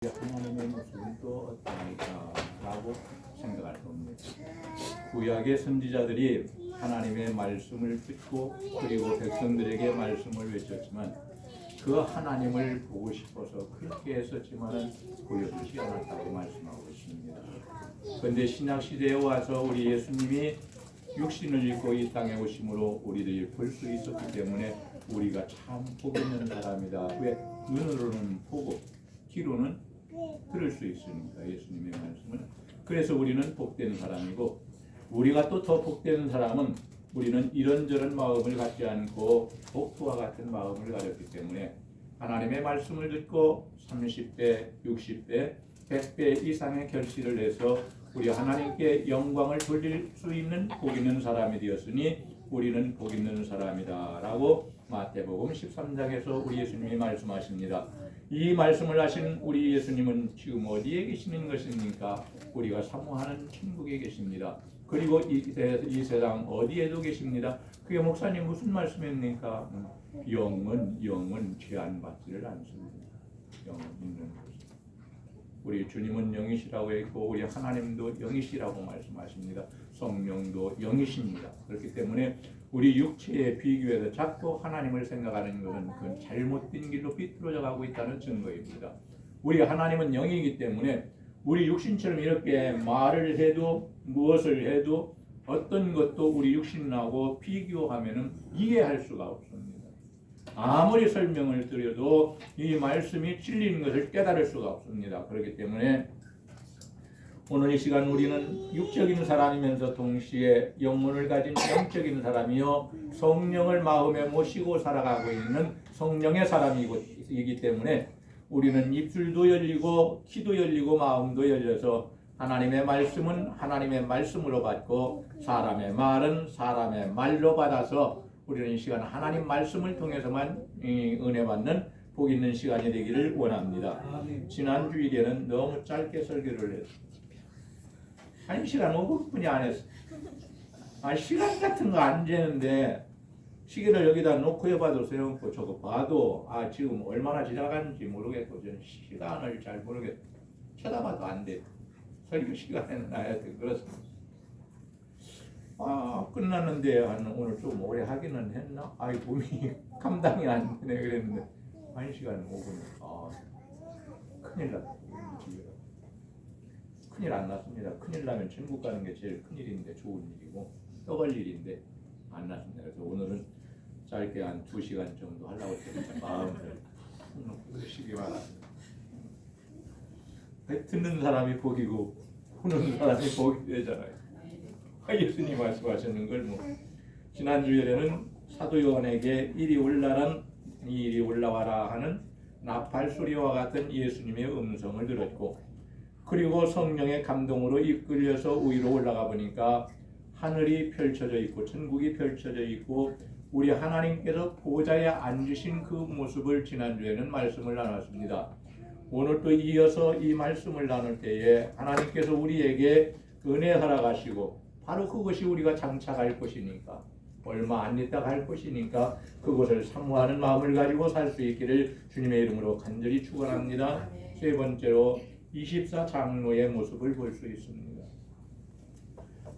하나님의 모습은 또 어떠니까라고 생각할 겁니다. 구약의 선지자들이 하나님의 말씀을 듣고 그리고 백성들에게 말씀을 외쳤지만 그 하나님을 보고 싶어서 그렇게 했었지만은 보여주지 않았다고 말씀하고 있습니다. 그런데 신약 시대에 와서 우리 예수님이 육신을 입고 이 땅에 오심으로 우리들이 볼 수 있었기 때문에 우리가 참 복 있는 사람이다. 왜? 눈으로는 보고 귀로는 들을 수 있으니까 예수님의 말씀을. 그래서 우리는 복된 사람이고, 우리가 또 더 복된 사람은 우리는 이런저런 마음을 갖지 않고 복부와 같은 마음을 가졌기 때문에 하나님의 말씀을 듣고 30배, 60배, 100배 이상의 결실을 해서 우리 하나님께 영광을 돌릴 수 있는 복 있는 사람이 되었으니 우리는 복 있는 사람이다 라고 마태복음 13장에서 우리 예수님이 말씀하십니다. 이 말씀을 하신 우리 예수님은 지금 어디에 계시는 것입니까? 우리가 사모하는 천국에 계십니다. 그리고 이 세상 어디에도 계십니다. 그게 목사님 무슨 말씀입니까? 영은 제한받지를 않습니다. 영은 있는 곳. 우리 주님은 영이시라고 했고 우리 하나님도 영이시라고 말씀하십니다. 성령도 영이십니다. 그렇기 때문에 우리 육체에 비교해서 자꾸 하나님을 생각하는 것은 그건 잘못된 길로 비뚤어져 가고 있다는 증거입니다. 우리 하나님은 영이기 때문에 우리 육신처럼 이렇게 말을 해도 무엇을 해도 어떤 것도 우리 육신하고 비교하면은 이해할 수가 없습니다. 아무리 설명을 드려도 이 말씀이 진리인 것을 깨달을 수가 없습니다. 그렇기 때문에 오늘 이 시간 우리는 육적인 사람이면서 동시에 영혼을 가진 영적인 사람이요 성령을 마음에 모시고 살아가고 있는 성령의 사람이기 때문에 우리는 입술도 열리고 귀도 열리고 마음도 열려서 하나님의 말씀은 하나님의 말씀으로 받고 사람의 말은 사람의 말로 받아서 우리는 이 시간 하나님 말씀을 통해서만 은혜 받는 복 있는 시간이 되기를 원합니다. 지난 주일에는 너무 짧게 설교를 했습니다. 1시간 5분뿐이 안 했어. 시간 같은 거 안 재는데 시계를 여기다 놓고 해봐도 소용없고 저거 봐도 지금 얼마나 지나갔는지 모르겠고 저는 시간을 잘 모르겠고 쳐다봐도 안 돼. 설교 시간에는 하여튼 그렇습니다. 끝났는데 오늘 좀 오래 하기는 했나? 몸이 감당이 안 되네 그랬는데 1시간 5분. 큰일 났다. 큰일 안 났습니다. 큰일 나면 천국 가는 게 제일 큰일인데 좋은 일이고 떠갈 일인데 안 났습니다. 그래서 오늘은 짧게 한 2시간 정도 하려고 했는데 마음을 푸시기 바랍니다. 듣는 사람이 복이고 푸는 사람이 복이 되잖아요. 예수님이 말씀하시는 걸 지난주에는 사도 요한에게 이리 올라와라 하는 나팔 소리와 같은 예수님의 음성을 들었고 그리고 성령의 감동으로 이끌려서 위로 올라가 보니까 하늘이 펼쳐져 있고 천국이 펼쳐져 있고 우리 하나님께서 보좌에 앉으신 그 모습을 지난주에는 말씀을 나눴습니다. 오늘 또 이어서 이 말씀을 나눌 때에 하나님께서 우리에게 은혜 허락하시고 바로 그것이 우리가 장착할 것이니까 얼마 안 있다가 할 것이니까 그것을 사모하는 마음을 가지고 살 수 있기를 주님의 이름으로 간절히 축원합니다. 세 번째로 24장로의 모습을 볼 수 있습니다.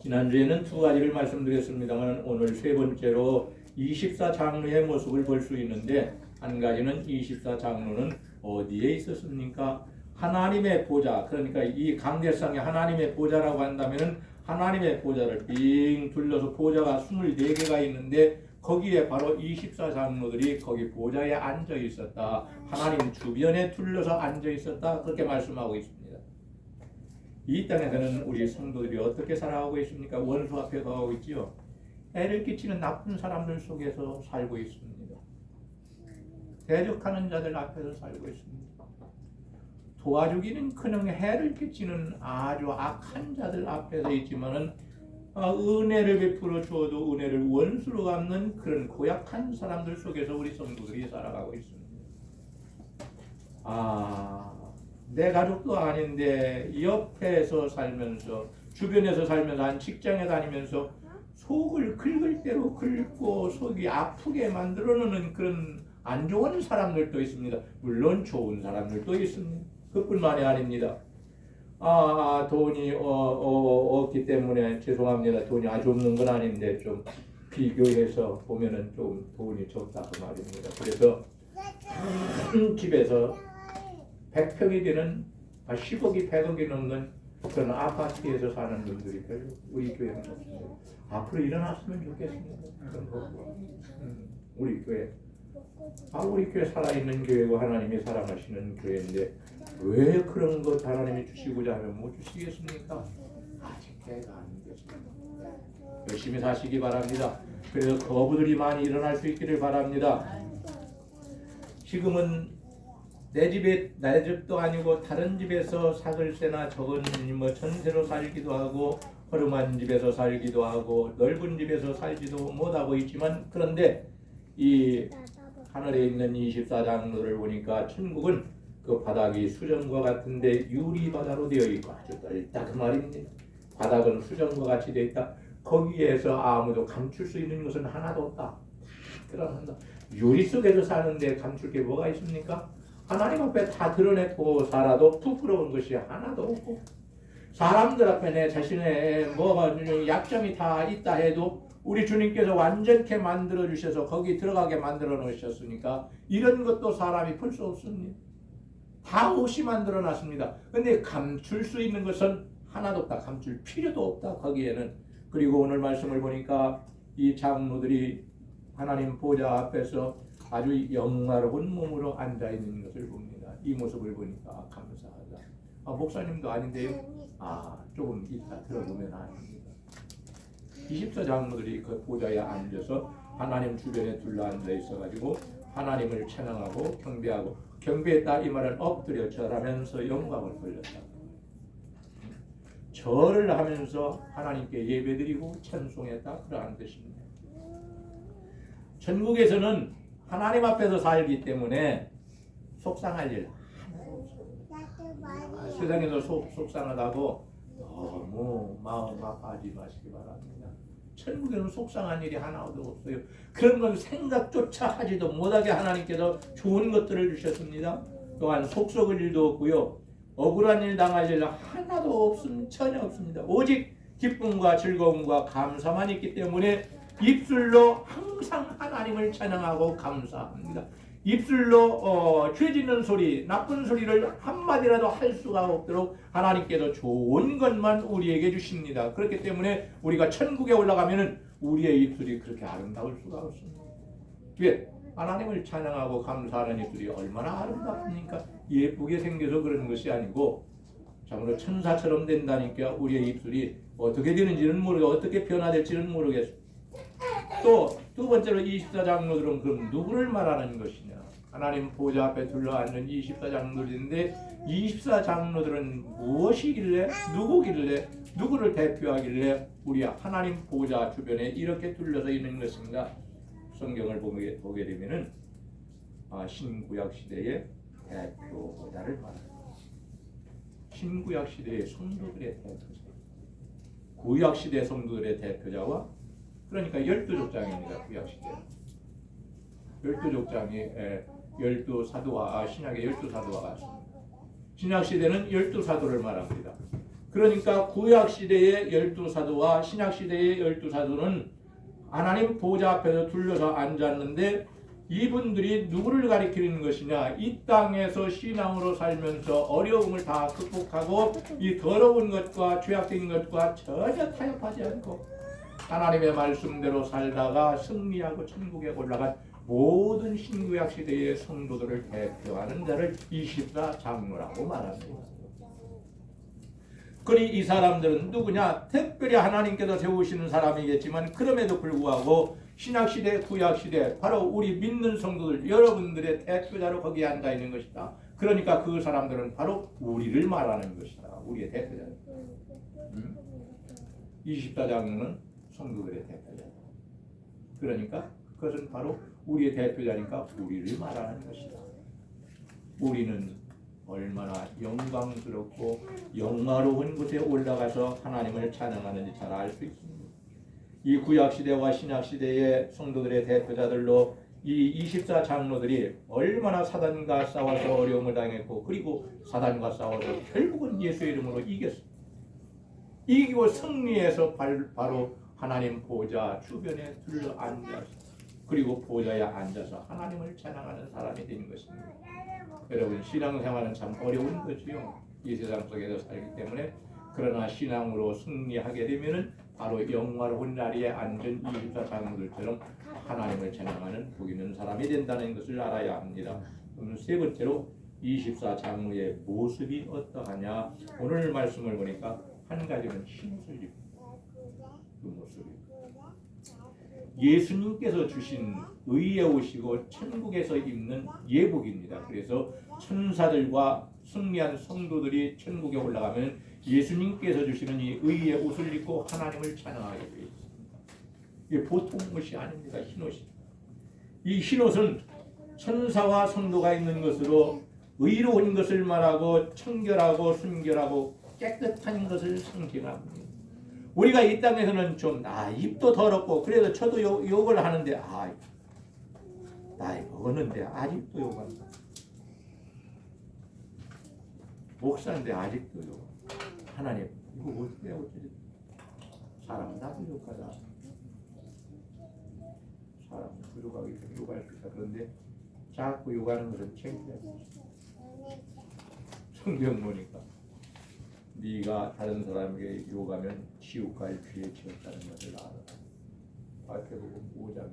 지난주에는 2가지를 말씀드렸습니다만 오늘 세 번째로 24장로의 모습을 볼 수 있는데 한 가지는 24장로는 어디에 있었습니까? 하나님의 보좌, 그러니까 이 강대상에 하나님의 보좌라고 한다면 하나님의 보좌를 빙 둘러서 보좌가 24개가 있는데 거기에 바로 24장로들이 거기 보좌에 앉아 있었다. 하나님 주변에 둘러서 앉아 있었다. 그렇게 말씀하고 있습니다. 이 땅에서는 우리 성도들이 어떻게 살아가고 있습니까? 원수 앞에 가고 있지요. 해를 끼치는 나쁜 사람들 속에서 살고 있습니다. 대적하는 자들 앞에서 살고 있습니다. 도와주기는커녕 해를 끼치는 아주 악한 자들 앞에서 있지만은 은혜를 베풀어 주어도 은혜를 원수로 갚는 그런 고약한 사람들 속에서 우리 성도들이 살아가고 있습니다. 내 가족도 아닌데 옆에서 살면서 주변에서 살면서 한 직장에 다니면서 속을 긁을 대로 긁고 속이 아프게 만들어 놓는 그런 안 좋은 사람들도 있습니다. 물론 좋은 사람들도 있습니다. 그뿐만이 아닙니다. 돈이 없기 때문에 죄송합니다. 돈이 아주 없는 건 아닌데 좀 비교해서 보면은 좀 돈이 적다 그 말입니다. 그래서 집에서 100평이 되는 10억이 100억이 넘는 그런 아파트에서 사는 분들이 별로 우리 교회는 없습니다. 앞으로 일어났으면 좋겠습니다. 그런 거. 우리 교회. 우리 교회 살아있는 교회고 하나님이 사랑하시는 교회인데 왜 그런 것 하나님이 주시고자 하면 못 주시겠습니까? 아직 때가 안 됐습니다. 열심히 사시기 바랍니다. 그래서 거부들이 많이 일어날 수 있기를 바랍니다. 지금은 내 집도 아니고 다른 집에서 사글세나 적은 뭐 전세로 살기도 하고 허름한 집에서 살기도 하고 넓은 집에서 살지도 못하고 있지만 그런데 이 하늘에 있는 24장로를 보니까 천국은 그 바닥이 수정과 같은데 유리바다로 되어 있고 아주 넓다 그 말입니다. 바닥은 수정과 같이 되어 있다. 거기에서 아무도 감출 수 있는 것은 하나도 없다. 드러난다. 유리 속에서 사는데 감출 게 뭐가 있습니까? 하나님 앞에 다 드러내고 살아도 부끄러운 것이 하나도 없고 사람들 앞에 내 자신의 뭐가 약점이 다 있다 해도 우리 주님께서 완전케 만들어 주셔서 거기 들어가게 만들어 놓으셨으니까 이런 것도 사람이 풀 수 없습니다. 다 없이 만들어 놨습니다. 근데 감출 수 있는 것은 하나도 없다. 감출 필요도 없다. 거기에는. 그리고 오늘 말씀을 보니까 이 장로들이 하나님 보좌 앞에서 아주 영화로운 몸으로 앉아 있는 것을 봅니다. 이 모습을 보니까 감사하다. 목사님도 아닌데요. 조금 이따 들어보면 아닙니다. 24장로들이 그 보좌에 앉아서 하나님 주변에 둘러앉아 있어가지고 하나님을 찬양하고 경배하고 경배했다 이 말은 엎드려 절하면서 영광을 돌렸다. 절을 하면서 하나님께 예배드리고 찬송했다 그러한 뜻입니다. 천국에서는 하나님 앞에서 살기 때문에 속상할 일 하나도 없어요. 세상에서 속상하다고 너무 마음 아파하지 마시기 바랍니다. 천국에는 속상한 일이 하나도 없어요. 그런 건 생각조차 하지도 못하게 하나님께서 좋은 것들을 주셨습니다. 또한 속썩을 일도 없고요. 억울한 일 당할 일 하나도 없습니다. 전혀 없습니다. 오직 기쁨과 즐거움과 감사만 있기 때문에 입술로 항상 하나님을 찬양하고 감사합니다. 입술로 죄 짓는 소리, 나쁜 소리를 한마디라도 할 수가 없도록 하나님께서 좋은 것만 우리에게 주십니다. 그렇기 때문에 우리가 천국에 올라가면은 우리의 입술이 그렇게 아름다울 수가 없습니다. 왜? 하나님을 찬양하고 감사하는 입술이 얼마나 아름답습니까? 예쁘게 생겨서 그런 것이 아니고 참으로 천사처럼 된다니까 우리의 입술이 어떻게 되는지는 모르고 어떻게 변화될지는 모르겠습니다. 또 두 번째로 24장로들은 그럼 누구를 말하는 것이냐? 하나님 보좌 앞에 둘러앉는 24장로들인데 24장로들은 무엇이길래 누구길래 누구를 대표하길래 우리 하나님 보좌 주변에 이렇게 둘러서 있는 것인가? 성경을 보게 되면은 신구약 시대의 대표자를 말합니다. 신구약 시대의 성도들의 대표자, 구약 시대 성도들의 대표자와 그러니까 12족장입니다. 구약 시대 12족장이 12사도와 신약의 12사도와 같습니다. 신약 시대는 12사도를 말합니다. 그러니까 구약 시대의 12사도와 신약 시대의 12사도는 하나님 보좌 앞에서 둘러서 앉았는데 이분들이 누구를 가리키는 것이냐? 이 땅에서 신앙으로 살면서 어려움을 다 극복하고 이 더러운 것과 죄악된 것과 전혀 타협하지 않고 하나님의 말씀대로 살다가 승리하고 천국에 올라간 모든 신구약 시대의 성도들을 대표하는 자를 24장로라고 말합니다. 그러니 이 사람들은 누구냐? 특별히 하나님께서 세우시는 사람이겠지만 그럼에도 불구하고 신약시대, 구약시대 바로 우리 믿는 성도들 여러분들의 대표자로 거기에 앉아있는 것이다. 그러니까 그 사람들은 바로 우리를 말하는 것이다. 우리의 대표자. 24장로는 성도들의 대표자. 그러니까 그것은 바로 우리의 대표자니까 우리를 말하는 것이다. 우리는 얼마나 영광스럽고 영화로운 곳에 올라가서 하나님을 찬양하는지 잘 알 수 있습니다. 이 구약시대와 신약시대의 성도들의 대표자들로 이 24 장로들이 얼마나 사단과 싸워서 어려움을 당했고 그리고 사단과 싸워서 결국은 예수 이름으로 이겼습니다. 이기고 승리해서 바로 하나님 보좌 주변에 둘러 앉아서 그리고 보좌에 앉아서 하나님을 찬양하는 사람이 된 것입니다. 여러분 신앙생활은 참 어려운 거지요. 이 세상 속에서 살기 때문에 그러나 신앙으로 승리하게 되면은 바로 영화로운 자리에 앉은 24 장로들처럼 하나님을 찬양하는 복 있는 사람이 된다는 것을 알아야 합니다. 그럼 세 번째로 24 장로의 모습이 어떠하냐? 오늘 말씀을 보니까 한 가지는 흰옷을 입고 그 모습이 예수님께서 주신 의에 오시고 천국에서 입는 예복입니다. 그래서 천사들과 승리한 성도들이 천국에 올라가면 예수님께서 주시는 이 의의 옷을 입고 하나님을 찬양하게 되어 있습니다. 이게 보통 옷이 아닙니다. 흰옷이. 이 흰옷은 천사와 성도가 있는 것으로 의로운 것을 말하고 청결하고 순결하고 깨끗한 것을 상징합니다. 우리가 이 땅에서는 좀 입도 더럽고 그래도 저도 욕을 하는데 나이 먹었는데 아직도 욕한다. 목사인데 아직도 욕. 하나님 이거 어떻게 사람 나도 욕하다. 사람 부족하기 때문에 욕할 수 있다. 그런데 자꾸 욕하는 것은 창피해. 성경 보니까 네가 다른 사람에게 욕하면 지옥 갈 죄에 지었다는 것을 알아. 마태복음 5장에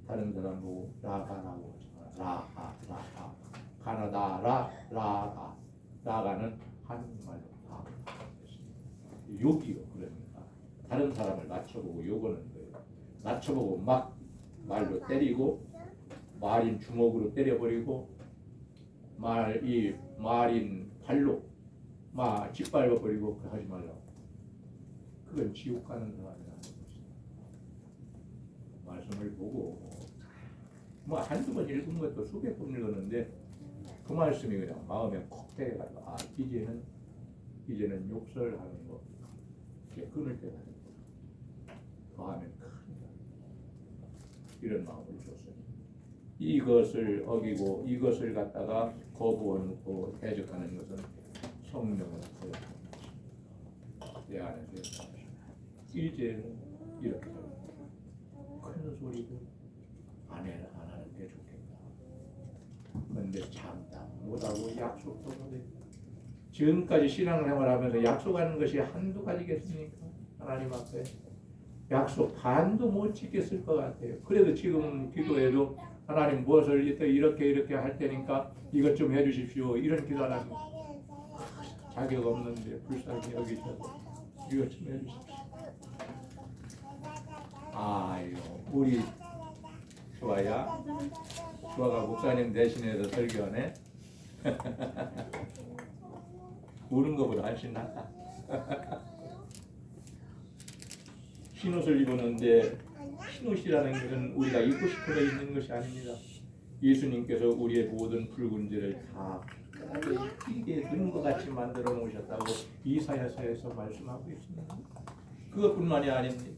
다른 사람 보고 라가라고 라가 가나다 라가는 한국말로 욕이요. 그러니까 다른 사람을 낮춰보고 욕하는 거예요. 낮춰보고 막 말로 때리고 말인 주먹으로 때려버리고 말인 발로 막 짓밟아버리고 하지 말라고. 그건 지옥 가는 사람이라는 것입니다. 말씀을 보고 한두 번 읽은 것도 수백 번 읽었는데 그 말씀이 그냥 마음에 콕 대가지고 이제는 욕설하는 거 이제 끊을 때가 됐고 더하면 큰다. 이런 마음을 줬어요. 이것을 어기고 이것을 갖다가 거부하고 대적하는 것은 성령을 거역하는 것입니다. 내 안에서 이제는 이렇게 큰 소리도 안 하는 게 좋겠다. 그런데 참다 못하고 약속도 못해. 지금까지 신앙생활 하면서 약속하는 것이 한두 가지겠습니까? 하나님 앞에 약속 반도 못 지켰을 것 같아요. 그래도 지금 기도해도 하나님 무엇을 이렇게 할 테니까 이것 좀 해주십시오. 이런 기도하는 자격 없는데 불쌍히 여기셔서 이것 좀 해주십시오. 아유 우리 주아가 목사님 대신해서 설교하네. 우는 것보다 훨씬 낫다. 흰옷을 입었는데 흰옷이라는 것은 우리가 입고 싶어서 입는 것이 아닙니다. 예수님께서 우리의 모든 붉은 죄를 다 이게 눈과 같이 만들어 놓으셨다고 이사야서에서 말씀하고 있습니다. 그것뿐만이 아닙니다.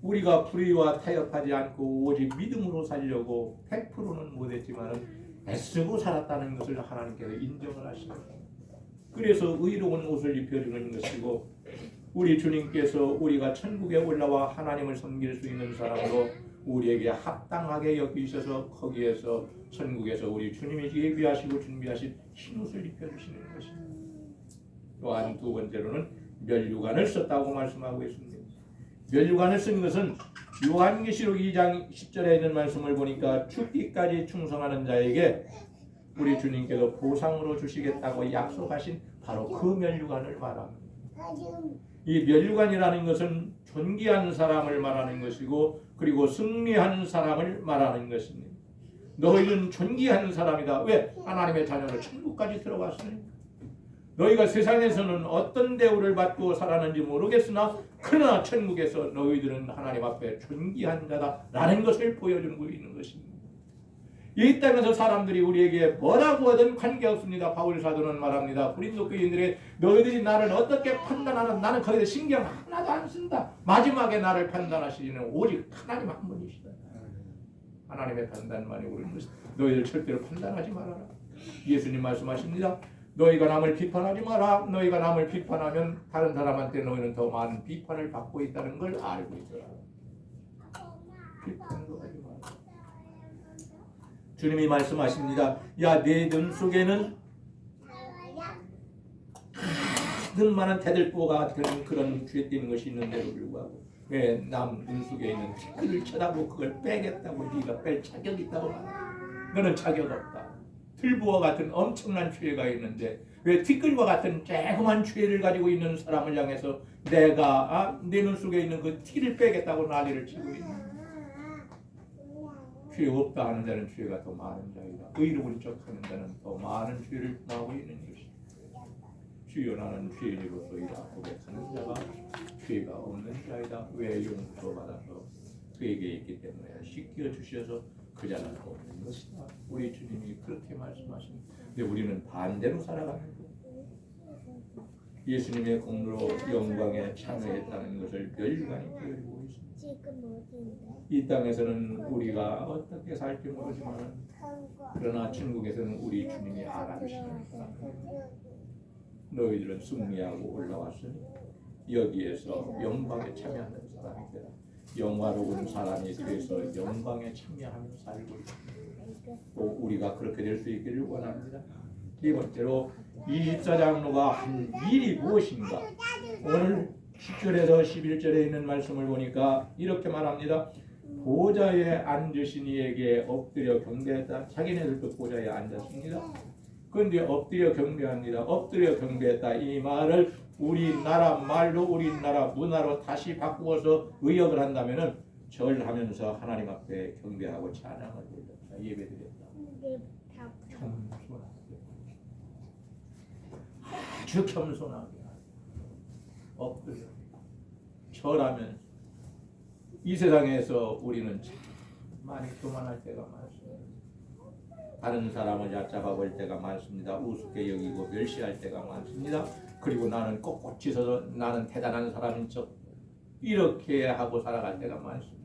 우리가 불의와 타협하지 않고 오직 믿음으로 살려고 100%는 못했지만 애쓰고 살았다는 것을 하나님께서 인정을 하십니다. 그래서 의로운 옷을 입혀주는 것이고 우리 주님께서 우리가 천국에 올라와 하나님을 섬길 수 있는 사람으로 우리에게 합당하게 여기셔서 거기에서 천국에서 우리 주님이 예비하시고 준비하신 흰옷을 입혀주시는 것입니다. 또한 두 번째로는 면류관을 썼다고 말씀하고 있습니다. 면류관을 쓴 것은 요한계시록 2장 10절에 있는 말씀을 보니까 죽기까지 충성하는 자에게 우리 주님께서 보상으로 주시겠다고 약속하신 바로 그 면류관을 말합니다. 이 면류관이라는 것은 존귀한 사람을 말하는 것이고 그리고 승리한 사람을 말하는 것입니다. 너희는 존귀한 사람이다. 왜? 하나님의 자녀로 천국까지 들어갔으니. 너희가 세상에서는 어떤 대우를 받고 살았는지 모르겠으나 그러나 천국에서 너희들은 하나님 앞에 존귀한 자다라는 것을 보여주고 있는 것입니다. 이 땅에서 사람들이 우리에게 뭐라고 하든 관계없습니다. 바울 사도는 말합니다. 고린도 교인들에게 너희들이 나를 어떻게 판단하는 나는 거기에 신경 하나도 안 쓴다. 마지막에 나를 판단하시는 오직 하나님 한 분이시다. 하나님의 판단만이 우리는 너희들 절대로 판단하지 말아라. 예수님 말씀하십니다. 너희가 남을 비판하지 마라. 너희가 남을 비판하면 다른 사람한테 너희는 더 많은 비판을 받고 있다는 걸 알고 있어라. 비판도 하지 마라. 주님이 말씀하십니다. 야, 내 눈 속에는 많은 대들보가 같은 그런 죄 띠는 것이 있는데도 불구하고 왜 남 눈 속에 있는 티끌을 쳐다보고 그걸 빼겠다고 네가 뺄 자격이 있다고 말해. 너는 자격 없다. 들보와 같은 엄청난 죄가 있는데 왜 티끌과 같은 조그만 죄를 가지고 있는 사람을 향해서 내가 내 눈 속에 있는 그 티를 빼겠다고 난리를 치고 있는. 죄 없다 하는 자는 죄가 더 많은 자이다. 의로운 척하는 자는 더 많은 죄를 범하고 있는 것이다. 주여 나는 죄인으로서이다 고백하는 자가 죄가 없는 자이다. 왜 용서 받아서 그에게 있기 때문에 씻겨 주셔서 그 자는 없는 것이다. 우리 주님이 그렇게 말씀하십니다. 근데 우리는 반대로 살아가는 거예요. 예수님의 공로로 영광에 참여했다는 것을 멸관이 보여주고 있습니다. 이 땅에서는 우리가 어떻게 살지 모르지만 그러나 천국에서는 우리 주님이 알아주시는 사람입니다. 너희들은 승리하고 올라왔으니 여기에서 영광에 참여하는 사람이 되라. 영화로운 사람이 되어서 영광에 참여하며 살고 있습니다. 또 우리가 그렇게 될 수 있기를 원합니다. 네 번째로 24장로가 한 일이 무엇인가? 오늘 10절에서 11절에 있는 말씀을 보니까 이렇게 말합니다. 보좌에 앉으신 이에게 엎드려 경배했다. 자기네들도 보좌에 앉았습니다. 그런데 엎드려 경배합니다. 엎드려 경배했다. 이 말을 우리나라 말로 우리나라 문화로 다시 바꾸어서 의역을 한다면은 절하면서 하나님 앞에 경배하고 찬양을 드렸다. 예배드렸다. 겸손하게 아주 겸손하게 엎드려 절하면서 이 세상에서 우리는 참 많이 교만할 때가 많습니다. 다른 사람을 얕잡아 볼 때가 많습니다. 우습게 여기고 멸시할 때가 많습니다. 그리고 나는 꼿꼿이 서서 나는 대단한 사람인 척 이렇게 하고 살아갈 때가 많습니다.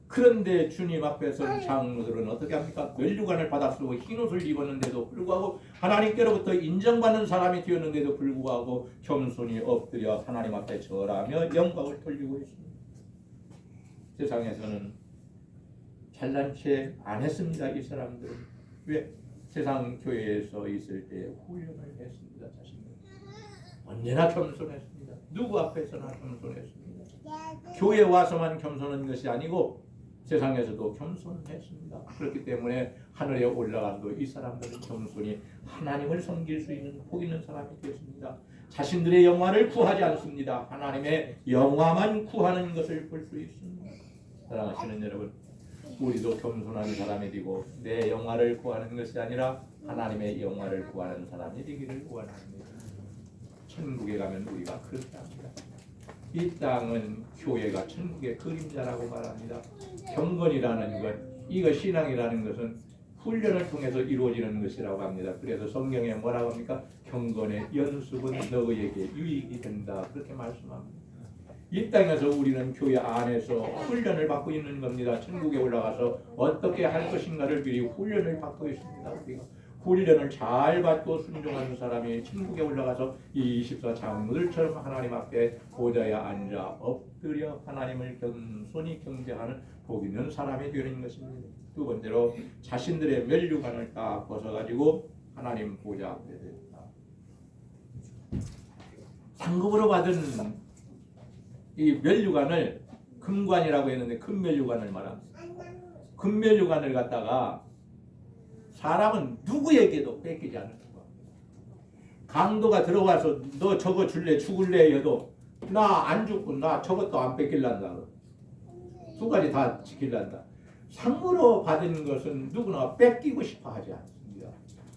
그런데 주님 앞에서 장로들은 어떻게 합니까? 면류관을 받아 쓰고 흰옷을 입었는데도 불구하고 하나님께로부터 인정받는 사람이 되었는데도 불구하고 겸손히 엎드려 하나님 앞에 절하며 영광을 돌리고 있습니다. 세상에서는 잘난 체 안 했습니다. 이 사람들은. 왜? 세상 교회에서 있을 때 훈련을 했습니다. 자신들 언제나 겸손했습니다. 누구 앞에서나 겸손했습니다. 교회 와서만 겸손한 것이 아니고 세상에서도 겸손했습니다. 그렇기 때문에 하늘에 올라가도 이 사람들은 겸손히 하나님을 섬길 수 있는 복 있는 사람이 되었습니다. 자신들의 영화를 구하지 않습니다. 하나님의 영화만 구하는 것을 볼 수 있습니다. 사랑하시는 여러분, 우리도 겸손한 사람이 되고 내 영화를 구하는 것이 아니라 하나님의 영화를 구하는 사람이 되기를 원합니다. 천국에 가면 우리가 그렇게 합니다. 이 땅은 교회가 천국의 그림자라고 말합니다. 경건이라는 것, 이거 신앙이라는 것은 훈련을 통해서 이루어지는 것이라고 합니다. 그래서 성경에 뭐라고 합니까? 경건의 연습은 너희에게 유익이 된다. 그렇게 말씀합니다. 이 땅에서 우리는 교회 안에서 훈련을 받고 있는 겁니다. 천국에 올라가서 어떻게 할 것인가를 미리 훈련을 받고 있습니다. 우리가 훈련을 잘 받고 순종하는 사람이 천국에 올라가서 이 24장로들처럼 하나님 앞에 보좌에 앉아 엎드려 하나님을 겸손히 경배하는 복 있는 사람이 되는 것입니다. 두 번째로 자신들의 면류관을 딱 벗어가지고 하나님 보좌 앞에 섰다. 상급으로 받은 이 면류관을 금관이라고 했는데 금면류관을 말합니다. 금면류관을 갖다가 사람은 누구에게도 뺏기지 않는 거야. 강도가 들어와서 너 저거 줄래 죽을래 해도 나 안 죽고 나 저것도 안 뺏길란다. 두 가지 다 지킬란다. 상으로 받은 것은 누구나 뺏기고 싶어 하지 않습니다.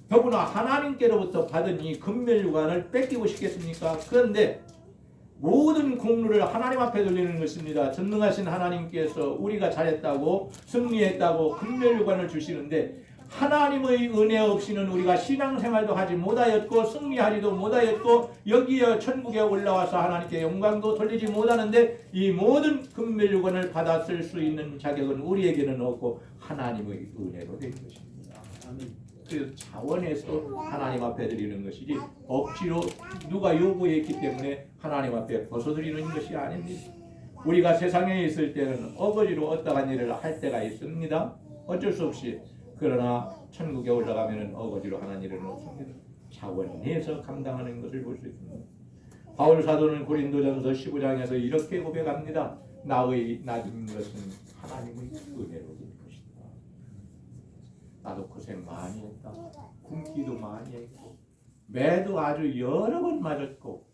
더구나 하나님께로부터 받은 이 금면류관을 뺏기고 싶겠습니까? 그런데 모든 공로를 하나님 앞에 돌리는 것입니다. 전능하신 하나님께서 우리가 잘했다고 승리했다고 금면류관을 주시는데 하나님의 은혜 없이는 우리가 신앙생활도 하지 못하였고 승리하지도 못하였고 여기에 천국에 올라와서 하나님께 영광도 돌리지 못하는데 이 모든 금멸류관을 받아 쓸 수 있는 자격은 우리에게는 없고 하나님의 은혜로 된 것입니다. 그 차원에서 하나님 앞에 드리는 것이지 억지로 누가 요구했기 때문에 하나님 앞에 벗어드리는 것이 아닙니다. 우리가 세상에 있을 때는 어거지로 어떠한 일을 할 때가 있습니다. 어쩔 수 없이. 그러나 천국에 올라가면 어거지로 하는 일은 없습니다. 차원 내에서 감당하는 것을 볼 수 있습니다. 바울 사도는 고린도전서 15장에서 이렇게 고백합니다. 나의 낮은 것은 하나님의 은혜로 된 것이다. 나도 고생 많이 했다. 굶기도 많이 했고 매도 아주 여러 번 맞았고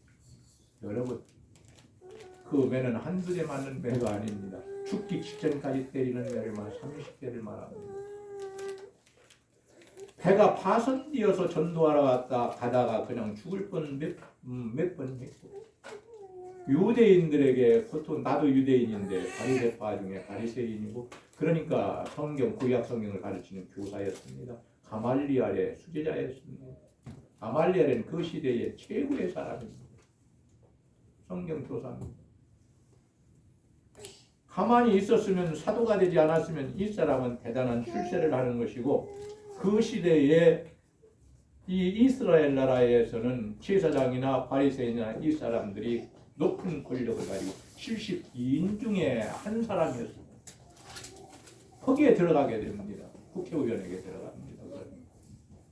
여러 번. 그 매는 한두 대 맞는 매가 아닙니다. 죽기 직전까지 때리는 매를 30대를 말합니다. 배가 파손되어서 전도하러 가다가 그냥 죽을 뻔 몇 번 했고 유대인들에게 보통 나도 유대인인데 바리새파 중에 바리새인이고 그러니까 성경 구약 성경을 가르치는 교사였습니다. 가말리엘의 수제자였습니다. 가말리엘은 그 시대의 최고의 사람입니다. 성경 교사입니다. 가만히 있었으면 사도가 되지 않았으면 이 사람은 대단한 출세를 하는 것이고 그 시대에 이 이스라엘 나라에서는 제사장이나 바리새인이나 이 사람들이 높은 권력을 가지고 72인 중에 한 사람이었습니다. 거기에 들어가게 됩니다. 국회의원에게 들어갑니다.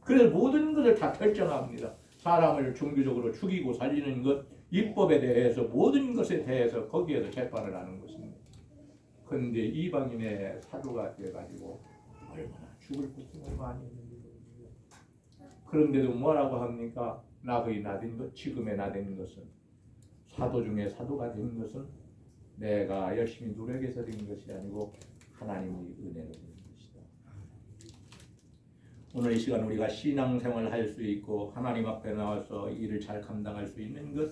그래서 모든 것을 다 결정합니다. 사람을 종교적으로 죽이고 살리는 것, 입법에 대해서 모든 것에 대해서 거기에서 재판을 하는 것입니다. 그런데 이방인의 사도가 돼가지고 얼마나 죽을 고통을 많이 했는지. 그런데도 뭐라고 합니까? 나의 나된 것, 지금의 나된 것은 사도 중에 사도가 된 것은 내가 열심히 노력해서 된 것이 아니고 하나님의 은혜로 된 것이다. 오늘 이 시간 우리가 신앙생활을 할 수 있고 하나님 앞에 나와서 일을 잘 감당할 수 있는 것,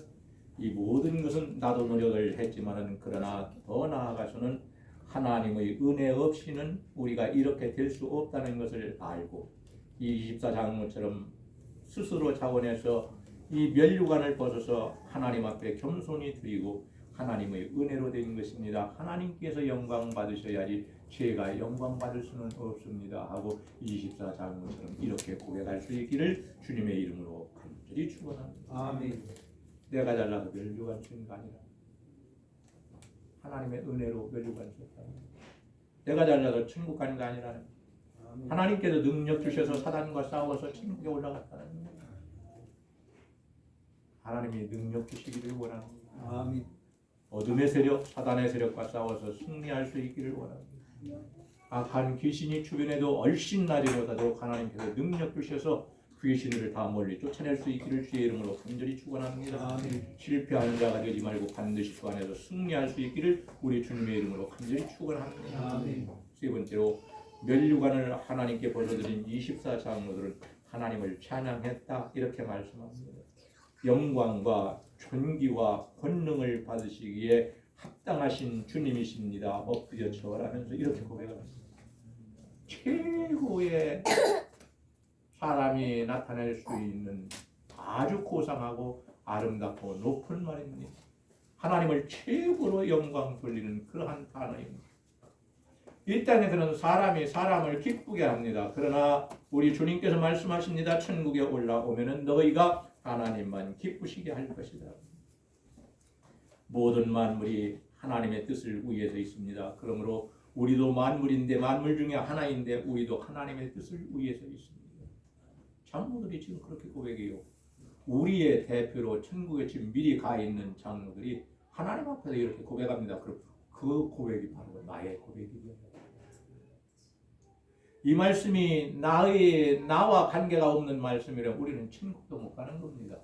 이 모든 것은 나도 노력을 했지만은 그러나 더 나아가서는 하나님의 은혜 없이는 우리가 이렇게 될 수 없다는 것을 알고 이 24장로처럼 스스로 자원해서 이 면류관을 벗어서 하나님 앞에 겸손히 드리고 하나님의 은혜로 된 것입니다. 하나님께서 영광 받으셔야지 제가 영광 받을 수는 없습니다 하고 24장로처럼 이렇게 고백할 수 있기를 주님의 이름으로 간절히 축원합니다. 아멘. 내가 잘나서 면류관 쓴 게 아니라 하나님의 은혜로 면류관 썼다. 내가 잘나서 천국 가는 게 아니라 하나님께서 능력 주셔서 사단과 싸워서 천국에 올라갔다는 거예요. 하나님이 능력 주시기를 원합니다. 아멘. 어둠의 세력, 사단의 세력과 싸워서 승리할 수 있기를 원합니다. 악한 귀신이 주변에도 얼씬 나지보다도 하나님께서 능력 주셔서 귀신을 다 멀리 쫓아낼 수 있기를 주의 이름으로 간절히 축원합니다. 아멘. 실패하는 자가 되지 말고 반드시 그 안에서 승리할 수 있기를 우리 주님의 이름으로 간절히 축원합니다. 아멘. 세 번째로 면류관을 하나님께 벌어들인 24장로들은 하나님을 찬양했다 이렇게 말씀합니다. 영광과 존귀와 권능을 받으시기에 합당하신 주님이십니다. 엎드려 절하면서 이렇게 고백합니다. 최고의 사람이 나타낼 수 있는 아주 고상하고 아름답고 높은 말입니다. 하나님을 최고로 영광 돌리는 그러한 단어입니다. 이 땅에서는 사람이 사람을 기쁘게 합니다. 그러나 우리 주님께서 말씀하십니다. 천국에 올라오면은 너희가 하나님만 기쁘시게 할 것이다. 모든 만물이 하나님의 뜻을 위해서 있습니다. 그러므로 우리도 만물인데 만물 중에 하나인데 우리도 하나님의 뜻을 위해서 있습니다. 장로들이 지금 그렇게 고백해요. 우리의 대표로 천국에 지금 미리 가 있는 장로들이 하나님 앞에서 이렇게 고백합니다. 그럼 그 고백이 바로 나의 고백이죠. 이 말씀이 나와 관계가 없는 말씀이라 우리는 천국도 못 가는 겁니다.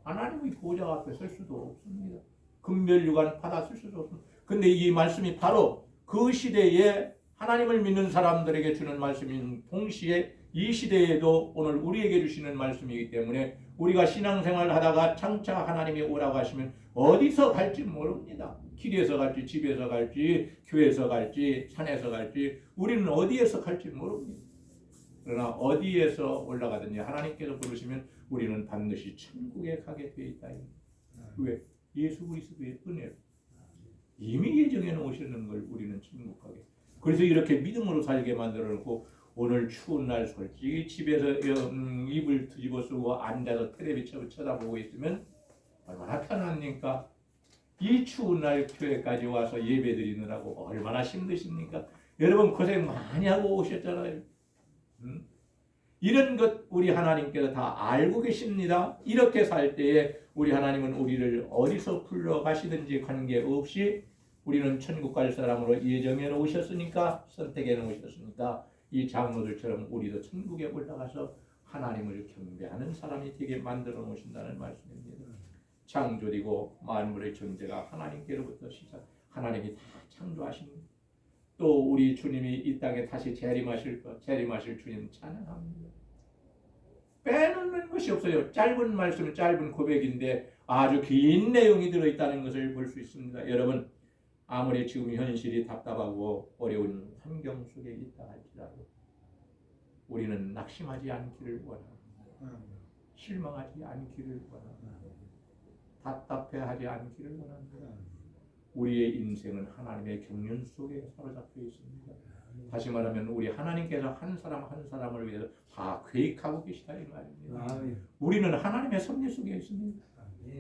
하나님의 보좌 앞에 설 수도 없습니다. 금멸류관 받아 쓸 수도 없습니다. 근데 이 말씀이 바로 그 시대에 하나님을 믿는 사람들에게 주는 말씀인 동시에 이 시대에도 오늘 우리에게 주시는 말씀이기 때문에 우리가 신앙생활을 하다가 장차 하나님이 오라고 하시면 어디서 갈지 모릅니다. 길에서 갈지 집에서 갈지 교회에서 갈지 산에서 갈지 우리는 어디에서 갈지 모릅니다. 그러나 어디에서 올라가든지 하나님께서 부르시면 우리는 반드시 천국에 가게 되어 있다. 왜? 예수 그리스도의 은혜로 이미 예정해 놓으시는 걸 우리는 천국 가게. 그래서 이렇게 믿음으로 살게 만들어 놓고 오늘 추운 날 솔직히 집에서 이불 뒤집어 쓰고 앉아서 텔레비전 쳐다보고 있으면 얼마나 편합니까? 이 추운 날 교회까지 와서 예배 드리느라고 얼마나 힘드십니까? 여러분 고생 많이 하고 오셨잖아요. 이런 것 우리 하나님께서 다 알고 계십니다. 이렇게 살 때에 우리 하나님은 우리를 어디서 불러가시든지 관계없이 우리는 천국 갈 사람으로 예정해 놓으셨으니까, 선택해 놓으셨으니까 이 장로들처럼 우리도 천국에 올라가서 하나님을 경배하는 사람이 되게 만들어 놓으신다는 말씀입니다. 창조되고 만물의 존재가 하나님께로부터 시작, 하나님이 다 창조하신, 또 우리 주님이 이 땅에 다시 재림하실 주님 찬양합니다. 빼놓는 것이 없어요. 짧은 말씀, 짧은 고백인데 아주 긴 내용이 들어있다는 것을 볼 수 있습니다. 여러분, 아무리 지금 현실이 답답하고 어려운 환경 속에 있다 할지라도 우리는 낙심하지 않기를 원합니다. 실망하지 않기를 원합니다. 답답해하지 않기를 원합니다. 우리의 인생은 하나님의 경륜 속에 사로잡혀 있습니다. 다시 말하면 우리 하나님께서 한 사람 한 사람을 위해서 다 계획하고 계시다 이 말입니다. 우리는 하나님의 섭리 속에 있습니다.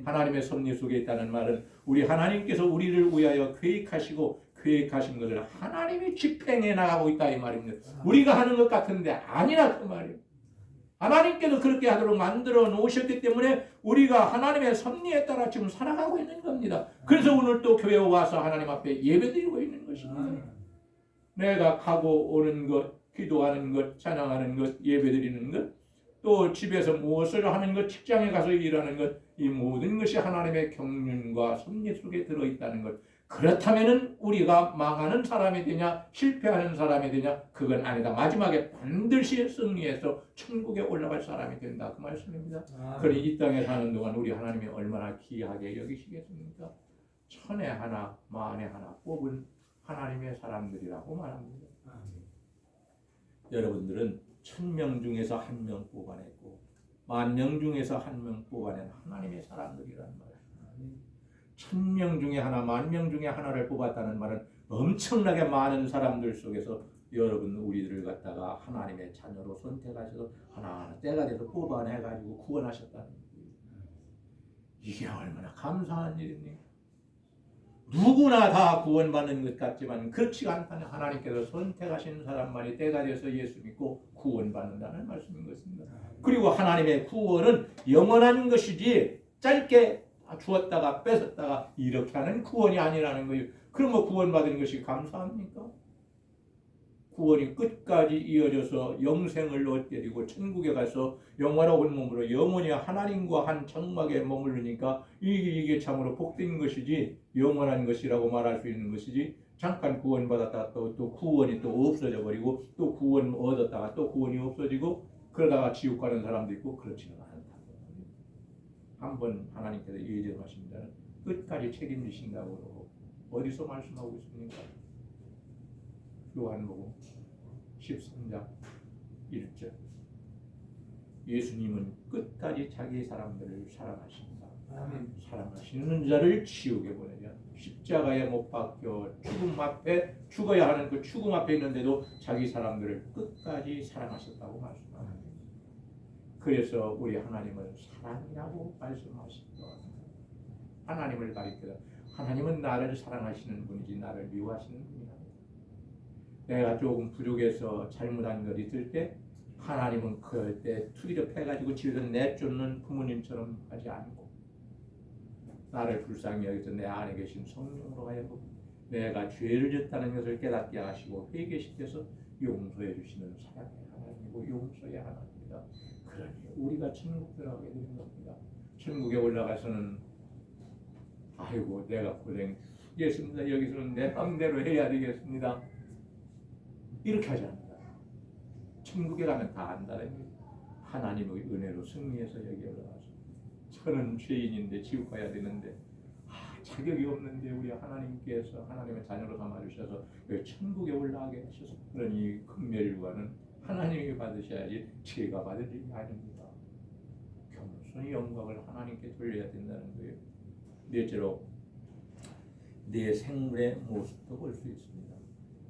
하나님의 섭리 속에 있다는 말은 우리 하나님께서 우리를 위하여 계획하시고 계획하신 것을 하나님이 집행해 나가고 있다 이 말입니다. 우리가 하는 것 같은데 아니라 그 말이에요. 하나님께서 그렇게 하도록 만들어 놓으셨기 때문에 우리가 하나님의 섭리에 따라 지금 살아가고 있는 겁니다. 그래서 오늘 또 교회에 와서 하나님 앞에 예배드리고 있는 것입니다. 내가 가고 오는 것, 기도하는 것, 찬양하는 것, 예배드리는 것, 또 집에서 무엇을 하는 것, 직장에 가서 일하는 것, 이 모든 것이 하나님의 경륜과 섭리 속에 들어있다는 것. 그렇다면 우리가 망하는 사람이 되냐, 실패하는 사람이 되냐, 그건 아니다. 마지막에 반드시 승리해서 천국에 올라갈 사람이 된다. 그 말씀입니다. 그러니 이 땅에 사는 동안 우리 하나님이 얼마나 귀하게 여기시겠습니까? 천에 하나, 만에 하나 뽑은 하나님의 사람들이라고 말합니다. 여러분들은 1000명 중에서 1명 뽑아냈고 10,000명 중에서 1명 뽑아낸 하나님의 사람들이란 말이에요. 1000명 중에 하나, 10,000명 중에 하나를 뽑았다는 말은 엄청나게 많은 사람들 속에서 여러분 우리들을 갖다가 하나님의 자녀로 선택하셔서 하나하나 때가 돼서 뽑아내가지고 구원하셨다는 거예요. 이게 얼마나 감사한 일입니까? 누구나 다 구원받는 것 같지만 그렇지가 않다는, 하나님께서 선택하신 사람만이 때가 돼서 예수 믿고 구원받는다는 말씀인 것입니다. 그리고 하나님의 구원은 영원한 것이지 짧게 주었다가 뺏었다가 이렇게 하는 구원이 아니라는 거예요. 그럼 뭐 구원받은 것이 감사합니까? 구원이 끝까지 이어져서 영생을 얻게 되고 천국에 가서 영원한 몸으로 영원히 하나님과 한 장막에 머무르니까 이게 참으로 복된 것이지, 영원한 것이라고 말할 수 있는 것이지, 잠깐 구원받았다가 또 구원이 또 없어져 버리고 또 구원 얻었다가 또 구원이 없어지고 그러다가 지옥 가는 사람도 있고 그렇지는 않다. 한번 하나님께서 예정하신 자는 끝까지 책임지신다고 어디서 말씀하고 있습니까? 요한복음 13장 1절. 예수님은 끝까지 자기 사람들을 사랑하신다. 사랑하시는 자를 지옥에 보내지 않는다. 십자가에 못 박혀 죽음 앞에 죽어야 하는 그 죽음 앞에 있는데도 자기 사람들을 끝까지 사랑하셨다고 말씀합니다. 그래서 우리 하나님은 사랑이라고 말씀하십니다. 하나님을 가리켜서 하나님은 나를 사랑하시는 분이지 나를 미워하시는 분이 아니다. 내가 조금 부족해서 잘못한 것 있을 때 하나님은 그때 투기를 해가지고 집에서 내쫓는 부모님처럼 하지 않고 나를 불쌍히 여기서 내 안에 계신 성령으로 하여금 내가 죄를 졌다는 것을 깨닫게 하시고 회개시켜서 용서해 주시는 사랑의 하나님이고 용서의 하나님입니다. 그러니 우리가 천국 들어가게 되는 겁니다. 천국에 올라가서는 아이고 내가 고생했습니다. 여기서는 내 맘대로 해야 되겠습니다. 이렇게 하지 않는다. 천국에 가면 다 안다는 거예요. 하나님의 은혜로 승리해서 여기 올라가서 저는 죄인인데 지옥 가야 되는데 자격이 없는데 우리 하나님께서 하나님의 자녀로 삼아주셔서 천국에 올라가게 하셔서 그러니 금멸과는 하나님이 받으셔야지 제가 받을 일이 아닙니다. 겸손히 영광을 하나님께 돌려야 된다는 거예요. 넷째로 내 생물의 모습도 볼 수 있습니다.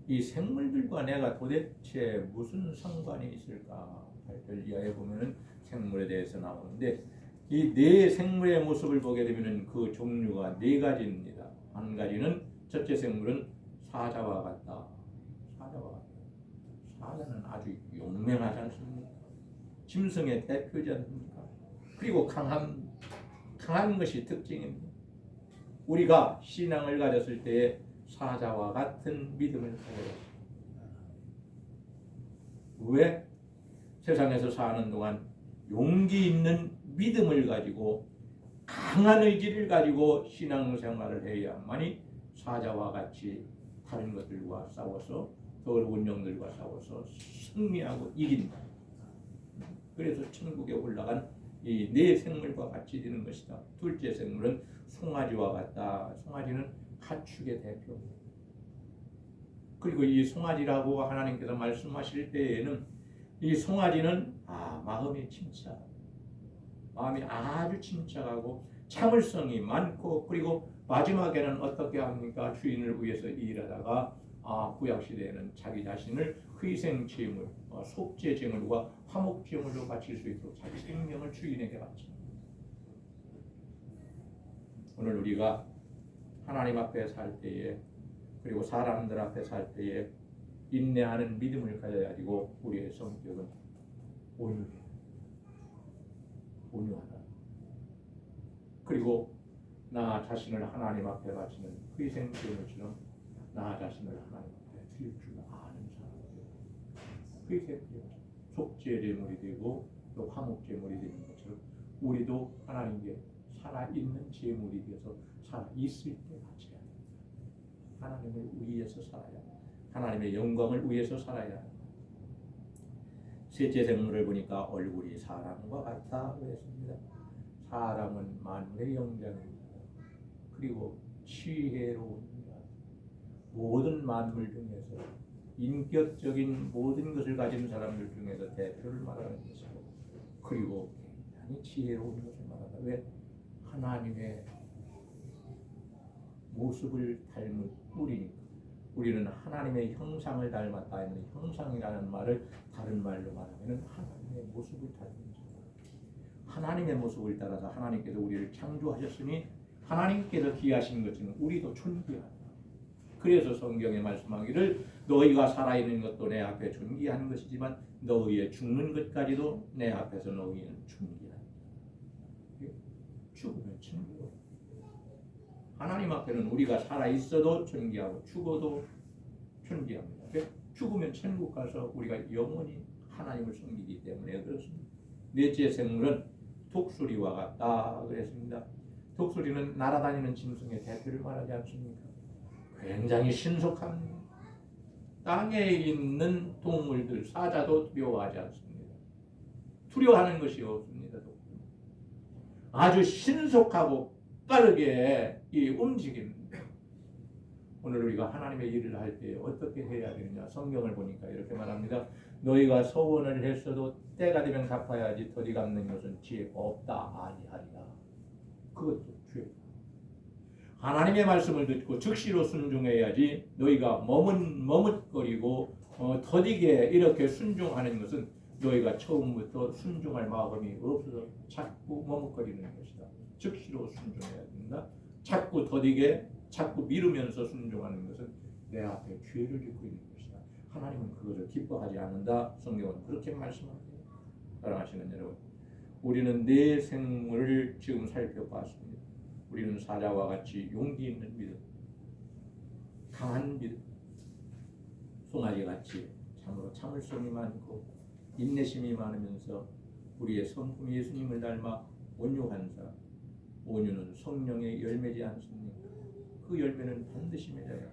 이 생물들과 내가 도대체 무슨 상관이 있을까? 8절 이하에 보면은 생물에 대해서 나오는데 이 네 생물의 모습을 보게 되면은 그 종류가 네 가지입니다. 한 가지는 첫째 생물은 사자와 같다. 사자와 같다. 사자는 아주 용맹하지 않습니까? 짐승의 대표지 않습니까? 그리고 강한 것이 특징입니다. 우리가 신앙을 가졌을 때에 사자와 같은 믿음을 가져야 합니다. 왜? 세상에서 사는 동안 용기 있는 믿음을 가지고 강한 의지를 가지고 신앙생활을 해야만이 사자와 같이 다른 것들과 싸워서 더러운 영들과 싸워서 승리하고 이긴다. 그래서 천국에 올라간 이 네 생물과 같이 되는 것이다. 둘째 생물은 송아지와 같다. 송아지는 가축의 대표입니다. 그리고 이 송아지라고 하나님께서 말씀하실 때에는 이 송아지는 마음이 침착, 마음이 아주 침착하고 참을성이 많고 그리고 마지막에는 어떻게 합니까? 주인을 위해서 일하다가 구약 시대에는 자기 자신을 희생 제물, 속죄 제물과 화목 제물로 바칠 수 있도록 자기 생명을 주인에게 바칩니다. 오늘 우리가 하나님 앞에 살 때에 그리고 사람들 앞에 살 때에 인내하는 믿음을 가져가지고 우리의 성격은 온유하다. 그리고 나 자신을 하나님 앞에 바치는 희생 제물처럼 나 자신을 하나님 앞에 드릴 줄 아는 사람이에요. 희생 제물, 속죄 제물이 되고 또 화목 제물이 되는 것처럼 우리도 하나님께 살아있는 제물이 되어서 살아있을 때 바쳐야 합니다. 하나님을 위해서 살아야 합니다. 하나님의 영광을 위해서 살아야 합니다. 셋째 생물을 보니까 얼굴이 사람과 같다 그랬습니다. 사람은 만물의 영장입니다. 그리고 지혜로운 모든 만물 중에서 인격적인 모든 것을 가진 사람들 중에서 대표를 말하는 것이고 그리고 굉장히 지혜로운 것을 말한다. 왜? 하나님의 모습을 닮은 우리니까. 우리는 하나님의 형상을 닮았다 했는데 형상이라는 말을 다른 말로 말하면 하나님의 모습을 닮은 자다. 하나님의 모습을 따라서 하나님께서 우리를 창조하셨으니 하나님께서 기하신 것처럼 우리도 존귀하다. 그래서 성경에 말씀하기를 너희가 살아있는 것도 내 앞에 존귀한 것이지만 너희의 죽는 것까지도 내 앞에서 너희는 존귀하다. 죽으면 존귀하다. 하나님 앞에는 우리가 살아있어도 존귀하고 죽어도 존귀합니다. 죽으면 천국 가서 우리가 영원히 하나님을 섬기기 때문에 그렇습니다. 넷째 생물은 독수리와 같다 그랬습니다. 독수리는 날아다니는 짐승의 대표를 말하지 않습니까? 굉장히 신속합니다. 땅에 있는 동물들, 사자도 두려워하지 않습니다. 두려워하는 것이 없습니다. 아주 신속하고 빠르게 이 움직입니다. 오늘 우리가 하나님의 일을 할 때 어떻게 해야 되느냐? 성경을 보니까 이렇게 말합니다. 너희가 소원을 했어도 때가 되면 갚아야지 더디 갚는 것은 지혜 없다 아니하리라. 그것도 죄다. 하나님의 말씀을 듣고 즉시로 순종해야지 너희가 머뭇거리고 더디게 이렇게 순종하는 것은 너희가 처음부터 순종할 마음이 없어서 자꾸 머뭇거리는 것이다. 즉시로 순종해야 된다. 자꾸 더디게 자꾸 미루면서 순종하는 것은 내 앞에 죄를 짓고 있는 것이다. 하나님은 그것을 기뻐하지 않는다. 성경은 그렇게 말씀합니다. 사랑하시는 여러분, 우리는 네 생물을 지금 살펴봤습니다. 우리는 사자와 같이 용기 있는 믿음, 강한 믿음, 송아지같이 참으로 참을성이 많고 인내심이 많으면서 우리의 성품 예수님을 닮아 온유한 사람. 온유는 성령의 열매지 않습니까? 그 열매는 반드시 맺어야 합니다.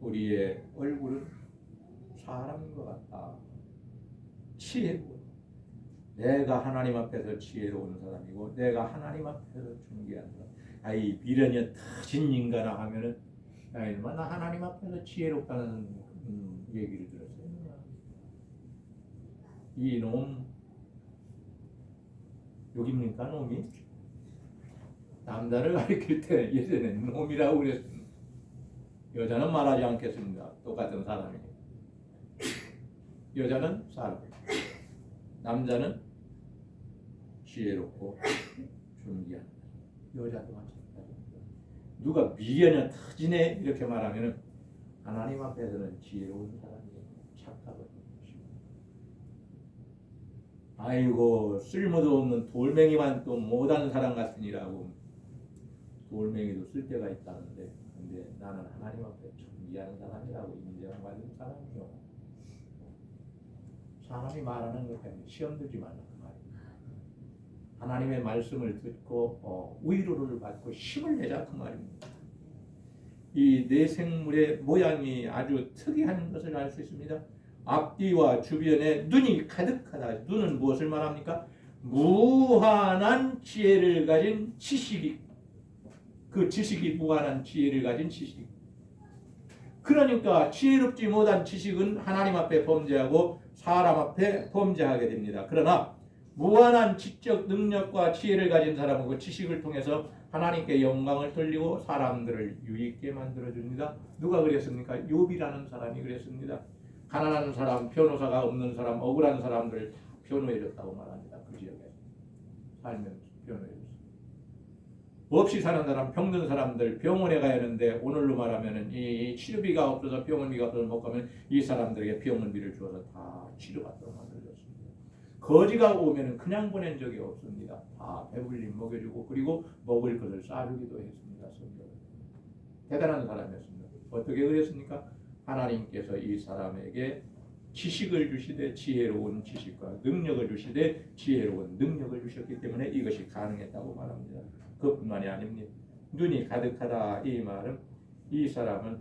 우리의 얼굴은 사람과 같다. 지혜로운, 내가 하나님 앞에서 지혜로운 사람이고 내가 하나님 앞에서 존귀한 사람. 이 미련이 터진 인간아 하면은 나 하나님 앞에서 지혜롭다는 얘기를 들었어요. 이놈 여기입니까 놈이? 남자를 가리킬 때 예전에는 놈이라고 그랬습니다. 여자는 말하지 않겠습니다. 똑같은 사람이에요. 여자는 사람, 남자는 지혜롭고 존귀한 여자도 마찬가지입니다. 누가 미련이 터지네 이렇게 말하면 하나님 앞에서는 지혜로운 사람이에요. 착하거든요. 아이고 쓸모도 없는 돌멩이만 또 못한 사람 같으니라고. 돌멩이도 쓸 때가 있다는데, 근데 나는 하나님 앞에 존귀한 사람이라고 인정받은 사람이요. 사람이 말하는 것 때문에 시험 들지 말라 그 말입니다. 하나님의 말씀을 듣고 위로를 받고 힘을 내자 그 말입니다. 이 내생물의 모양이 아주 특이한 것을 알 수 있습니다. 앞뒤와 주변에 눈이 가득하다. 눈은 무엇을 말합니까? 무한한 지혜를 가진 지식이, 그 지식이 무한한 지혜를 가진 지식. 그러니까 지혜롭지 못한 지식은 하나님 앞에 범죄하고 사람 앞에 범죄하게 됩니다. 그러나 무한한 지적 능력과 지혜를 가진 사람은 그 지식을 통해서 하나님께 영광을 돌리고 사람들을 유익게 만들어줍니다. 누가 그랬습니까? 욥이라는 사람이 그랬습니다. 가난한 사람, 변호사가 없는 사람, 억울한 사람들을 변호해줬다고 말합니다. 그 지역에 살면서 변호해줬습니다. 없이 사는 사람, 병든 사람들 병원에 가야 하는데 오늘로 말하면 이 치료비가 없어서 병원비가 없어서 못 가면 이 사람들에게 병원비를 주어서 다 치료받도록 만들어줬습니다. 거지가 오면 그냥 보낸 적이 없습니다. 다 배불리 먹여주고 그리고 먹을 것을 싸주기도 했습니다. 대단한 사람이었습니다. 어떻게 그랬습니까? 하나님께서 이 사람에게 지식을 주시되 지혜로운 지식과 능력을 주시되 지혜로운 능력을 주셨기 때문에 이것이 가능했다고 말합니다. 그뿐만이 아닙니다. 눈이 가득하다 이 말은 이 사람은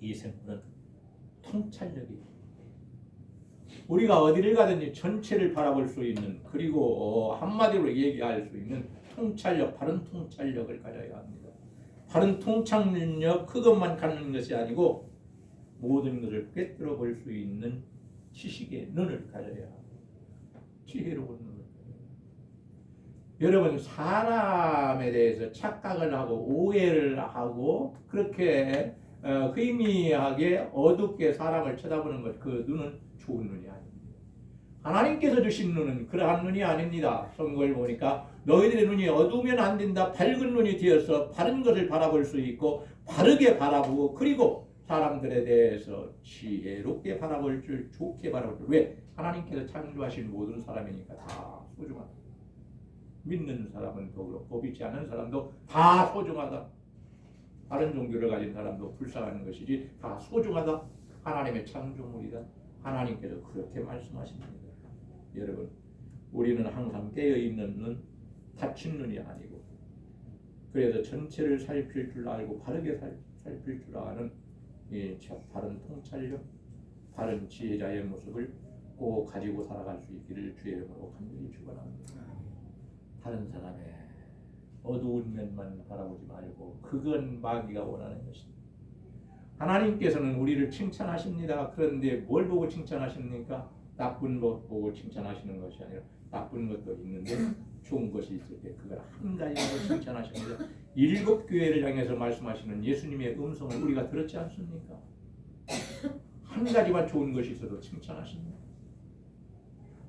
이 생물은 통찰력이 우리가 어디를 가든지 전체를 바라볼 수 있는 그리고 한마디로 얘기할 수 있는 통찰력, 바른 통찰력을 가져야 합니다. 바른 통찰력 그것만 갖는 것이 아니고 모든 것을 꿰뚫어 볼 수 있는 지식의 눈을 가져야 합니다. 지혜로운 눈을. 여러분 사람에 대해서 착각을 하고 오해를 하고 그렇게 희미하게 어둡게 사람을 쳐다보는 것, 그 눈은 좋은 눈이 아닙니다. 하나님께서 주신 눈은 그러한 눈이 아닙니다. 성경을 보니까 너희들의 눈이 어두우면 안 된다. 밝은 눈이 되어서 바른 것을 바라볼 수 있고 바르게 바라보고 그리고 사람들에 대해서 지혜롭게 바라볼 줄, 좋게 바라볼 줄. 왜? 하나님께서 창조하신 모든 사람이니까 다 소중하다. 믿는 사람은 더불어 믿지 않는 사람도 다 소중하다. 다른 종교를 가진 사람도 불쌍한 것이지 다 소중하다. 하나님의 창조물이다. 하나님께서 그렇게 말씀하십니다. 여러분, 우리는 항상 깨어있는 눈, 닫힌 눈이 아니고 그래서 전체를 살필 줄 알고 바르게 살필 줄 아는 이 바른 통찰력, 바른 지혜자의 모습을 꼭 가지고 살아갈 수 있기를 주의 이름으로 간절히 축원합니다. 다른 사람의 어두운 면만 바라보지 말고 그건 마귀가 원하는 것입니다. 하나님께서는 우리를 칭찬하십니다. 그런데 뭘 보고 칭찬하십니까? 나쁜 것 보고 칭찬하시는 것이 아니라 나쁜 것도 있는데 좋은 것이 있을 때 그걸 한 가지로 칭찬하십니다. 7 교회를 향해서 말씀하시는 예수님의 음성을 우리가 들었지 않습니까? 한 가지만 좋은 것이 있어도 칭찬하십니다.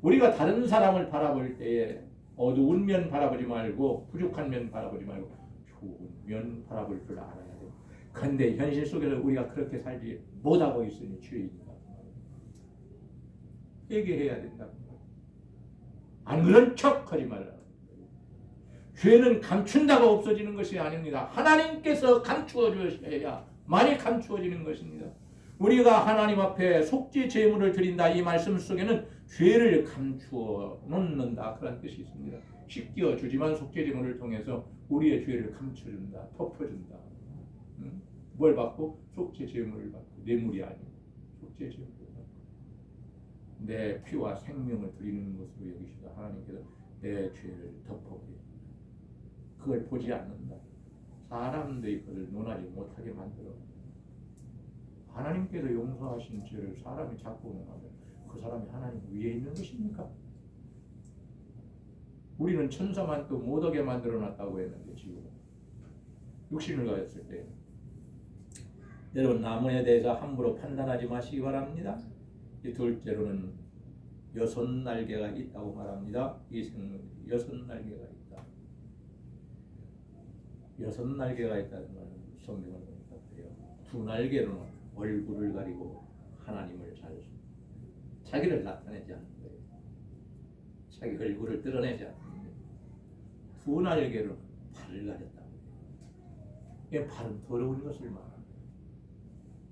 우리가 다른 사람을 바라볼 때에 어두운 면 바라보지 말고 부족한 면 바라보지 말고 좋은 면 바라볼 줄 알아야 돼요. 그런데 현실 속에서 우리가 그렇게 살지 못하고 있으니 죄인이다. 회개해야 된다. 안 그런 척하지 말라. 죄는 감춘다고 없어지는 것이 아닙니다. 하나님께서 감추어 주셔야 많이 감추어지는 것입니다. 우리가 하나님 앞에 속죄 제물을 드린다 이 말씀 속에는 죄를 감추어 놓는다 그런 뜻이 있습니다. 씻겨 주지만 속죄 제물을 통해서 우리의 죄를 감춰준다, 덮어준다. 뭘 받고? 속죄 제물을 받고 뇌물이 아니고 속죄 제물을 받고 내 피와 생명을 드리는 것으로 여기시다. 하나님께서 내 죄를 덮어버립니다. 그걸 보지 않는다. 사람들이 그를 논하지 못하게 만들어. 하나님께서 용서하신 죄를 사람이 자꾸 논하면 그 사람이 하나님 위에 있는 것입니까? 우리는 천사만 또 못하게 만들어놨다고 했는데 지금 육신을 가졌을 때 여러분 나무에 대해서 함부로 판단하지 마시기 바랍니다. 이 둘째로는 6날개가 있다고 말합니다. 이 생물이 6날개가 있다. 6날개가 있다는 말은 성경을 보니까 그래요. 2날개로는 얼굴을 가리고 하나님을 자기를 나타내지 않는 거예요. 자기 얼굴을 드러내지 않는 거예요. 2날개로는 발을 가렸다고 해요. 이 발은 더러운 것을 말합니다.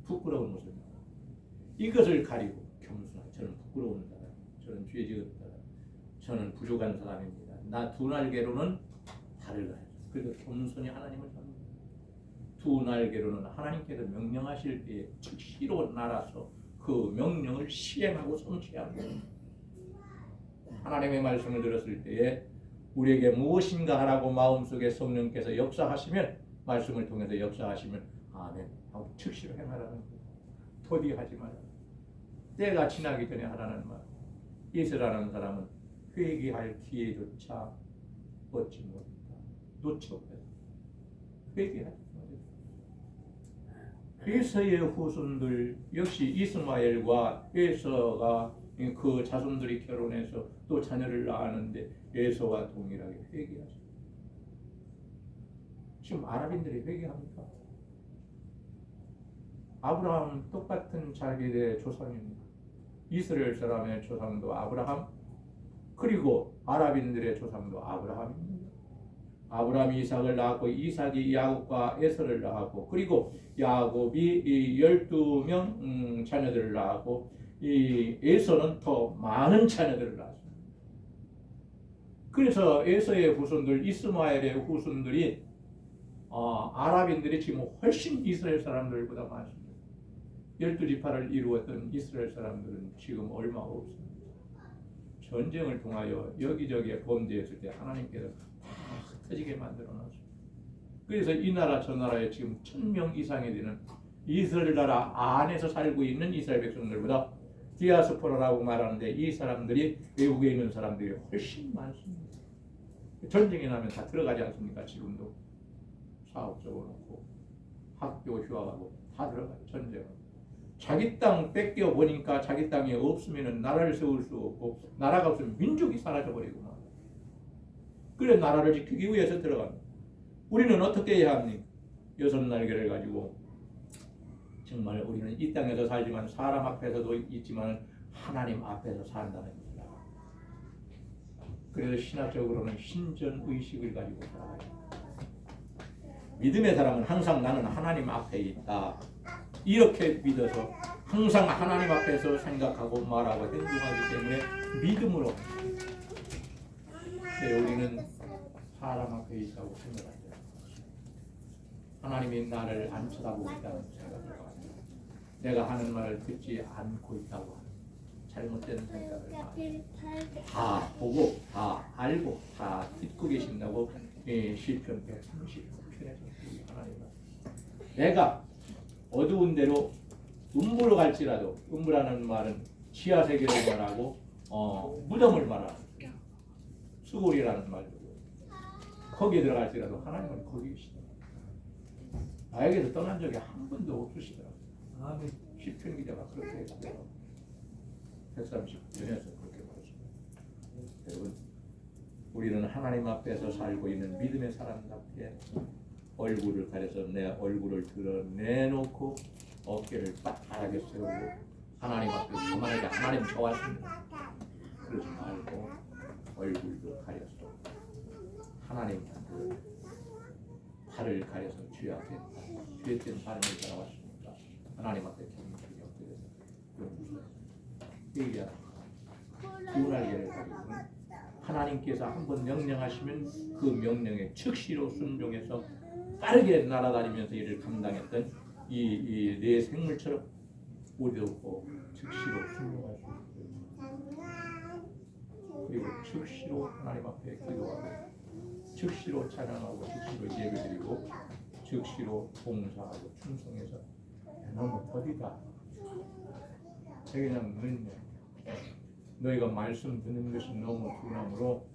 부끄러운 것을 말합니다. 이것을 가리고 겸손하게 저는 부끄러운 사람, 저는 죄 지은 사람, 저는 부족한 사람입니다. 나 2날개로는 발을 가렸다. 그래서 겸손히 하나님을 잡는 거예요. 2날개로는 하나님께서 명령하실 때에 즉시로 날아서 그 명령을 시행하고 성취하는 거예요. 하나님의 말씀을 들었을 때에 우리에게 무엇인가 하라고 마음속에 성령께서 역사하시면 말씀을 통해서 역사하시면 아멘 하고 즉시로 행하라는 거예요. 더디하지 마라. 때가 지나기 전에 하라는 말. 이스라엘이라는 사람은 회개할 기회조차 얻지 못했다. 놓쳤다. 회개하지 못했다. 에서의 후손들 역시 이스마엘과 에서가 그 자손들이 결혼해서 또 자녀를 낳았는데 에서와 동일하게 회개하죠. 지금 아랍인들이 회개합니까? 아브라함은 똑같은 자기의 조상입니다. 이스라엘 사람의 조상도 아브라함, 그리고 아랍인들의 조상도 아브라함입니다. 아브라함이 이삭을 낳았고 이삭이 야곱과 에서를 낳았고 그리고 야곱이 12명 자녀들을 낳았고 이 에서는 더 많은 자녀들을 낳았습니다. 그래서 에서의 후손들 이스마엘의 후손들이 아랍인들이 지금 훨씬 이스라엘 사람들보다 많습니다. 12지파를 이루었던 이스라엘 사람들은 지금 얼마 없습니다. 전쟁을 통하여 여기저기에 범죄했을 때 하나님께서 다 흩어지게 만들어놨습니다. 그래서 이 나라 저 나라에 지금 1000명 이상이 되는 이스라엘 나라 안에서 살고 있는 이스라엘 백성들보다 디아스포라라고 말하는데 이 사람들이 외국에 있는 사람들이 훨씬 많습니다. 전쟁이 나면 다 들어가지 않습니까? 지금도 사업 적어놓고 학교 휴학하고 다 들어가요. 전쟁은. 자기 땅 뺏겨 보니까 자기 땅이 없으면 나라를 세울 수 없고 나라가 없으면 민족이 사라져버리구나. 그래 나라를 지키기 위해서 들어갑니다. 우리는 어떻게 해야 합니까? 6날개를 가지고 정말 우리는 이 땅에서 살지만 사람 앞에서도 있지만 하나님 앞에서 산다는 겁니다. 그래서 신학적으로는 신전의식을 가지고 살아가요. 믿음의 사람은 항상 나는 하나님 앞에 있다. 이렇게 믿어서 항상 하나님 앞에서 생각하고 말하고 행동하기 때문에 믿음으로 우리는 사람 앞에 있다고 생각합니다. 하나님이 나를 안 쳐다보고 있다는 생각을 합니다. 내가 하는 말을 듣지 않고 있다고 하는 잘못된 생각을 합니다. 다 보고 다 알고 다 듣고 계신다고 시편 139편에서 하나님은 내가 어두운 데로 음부로 갈지라도 음부라는 말은 지하세계를 말하고 무덤을 말하는 수골이라는 말도 거기에 들어갈지라도 하나님은 거기 계시다. 나에게서 떠난 적이 한 번도 없으시더라고요. 시편 기자가 그렇게 했고요. 130편에서 그렇게 말했습니다. 여러분 우리는 하나님 앞에서 살고 있는 믿음의 사람답게 얼굴을 가려서 내 얼굴을 드러내놓고 어깨를 빳빳하게 세우고 하나님 앞에 가만하게 하나님 좋아하십니다. 그러지 말고 얼굴도 가려서 하나님 앞에 팔을 가려서 죄악된 죄된 삶을 살아왔습니까? 하나님 앞에 경건하게 엎드려서 용서해서 회개하라. 2날개를 가지고 하나님께서 한번 명령하시면 그 명령에 즉시로 순종해서 빠르게 날아다니면서 이를 감당했던 이 내 생물처럼 우리도 즉시로 순종할 수 있습니다. 그리고 즉시로 하나님 앞에 기도하고 즉시로 찬양하고 즉시로 예배드리고 즉시로 봉사하고 충성해서 너무 더디다. 그냥 늦네. 너희가 말씀 듣는 것이 너무 둔함으로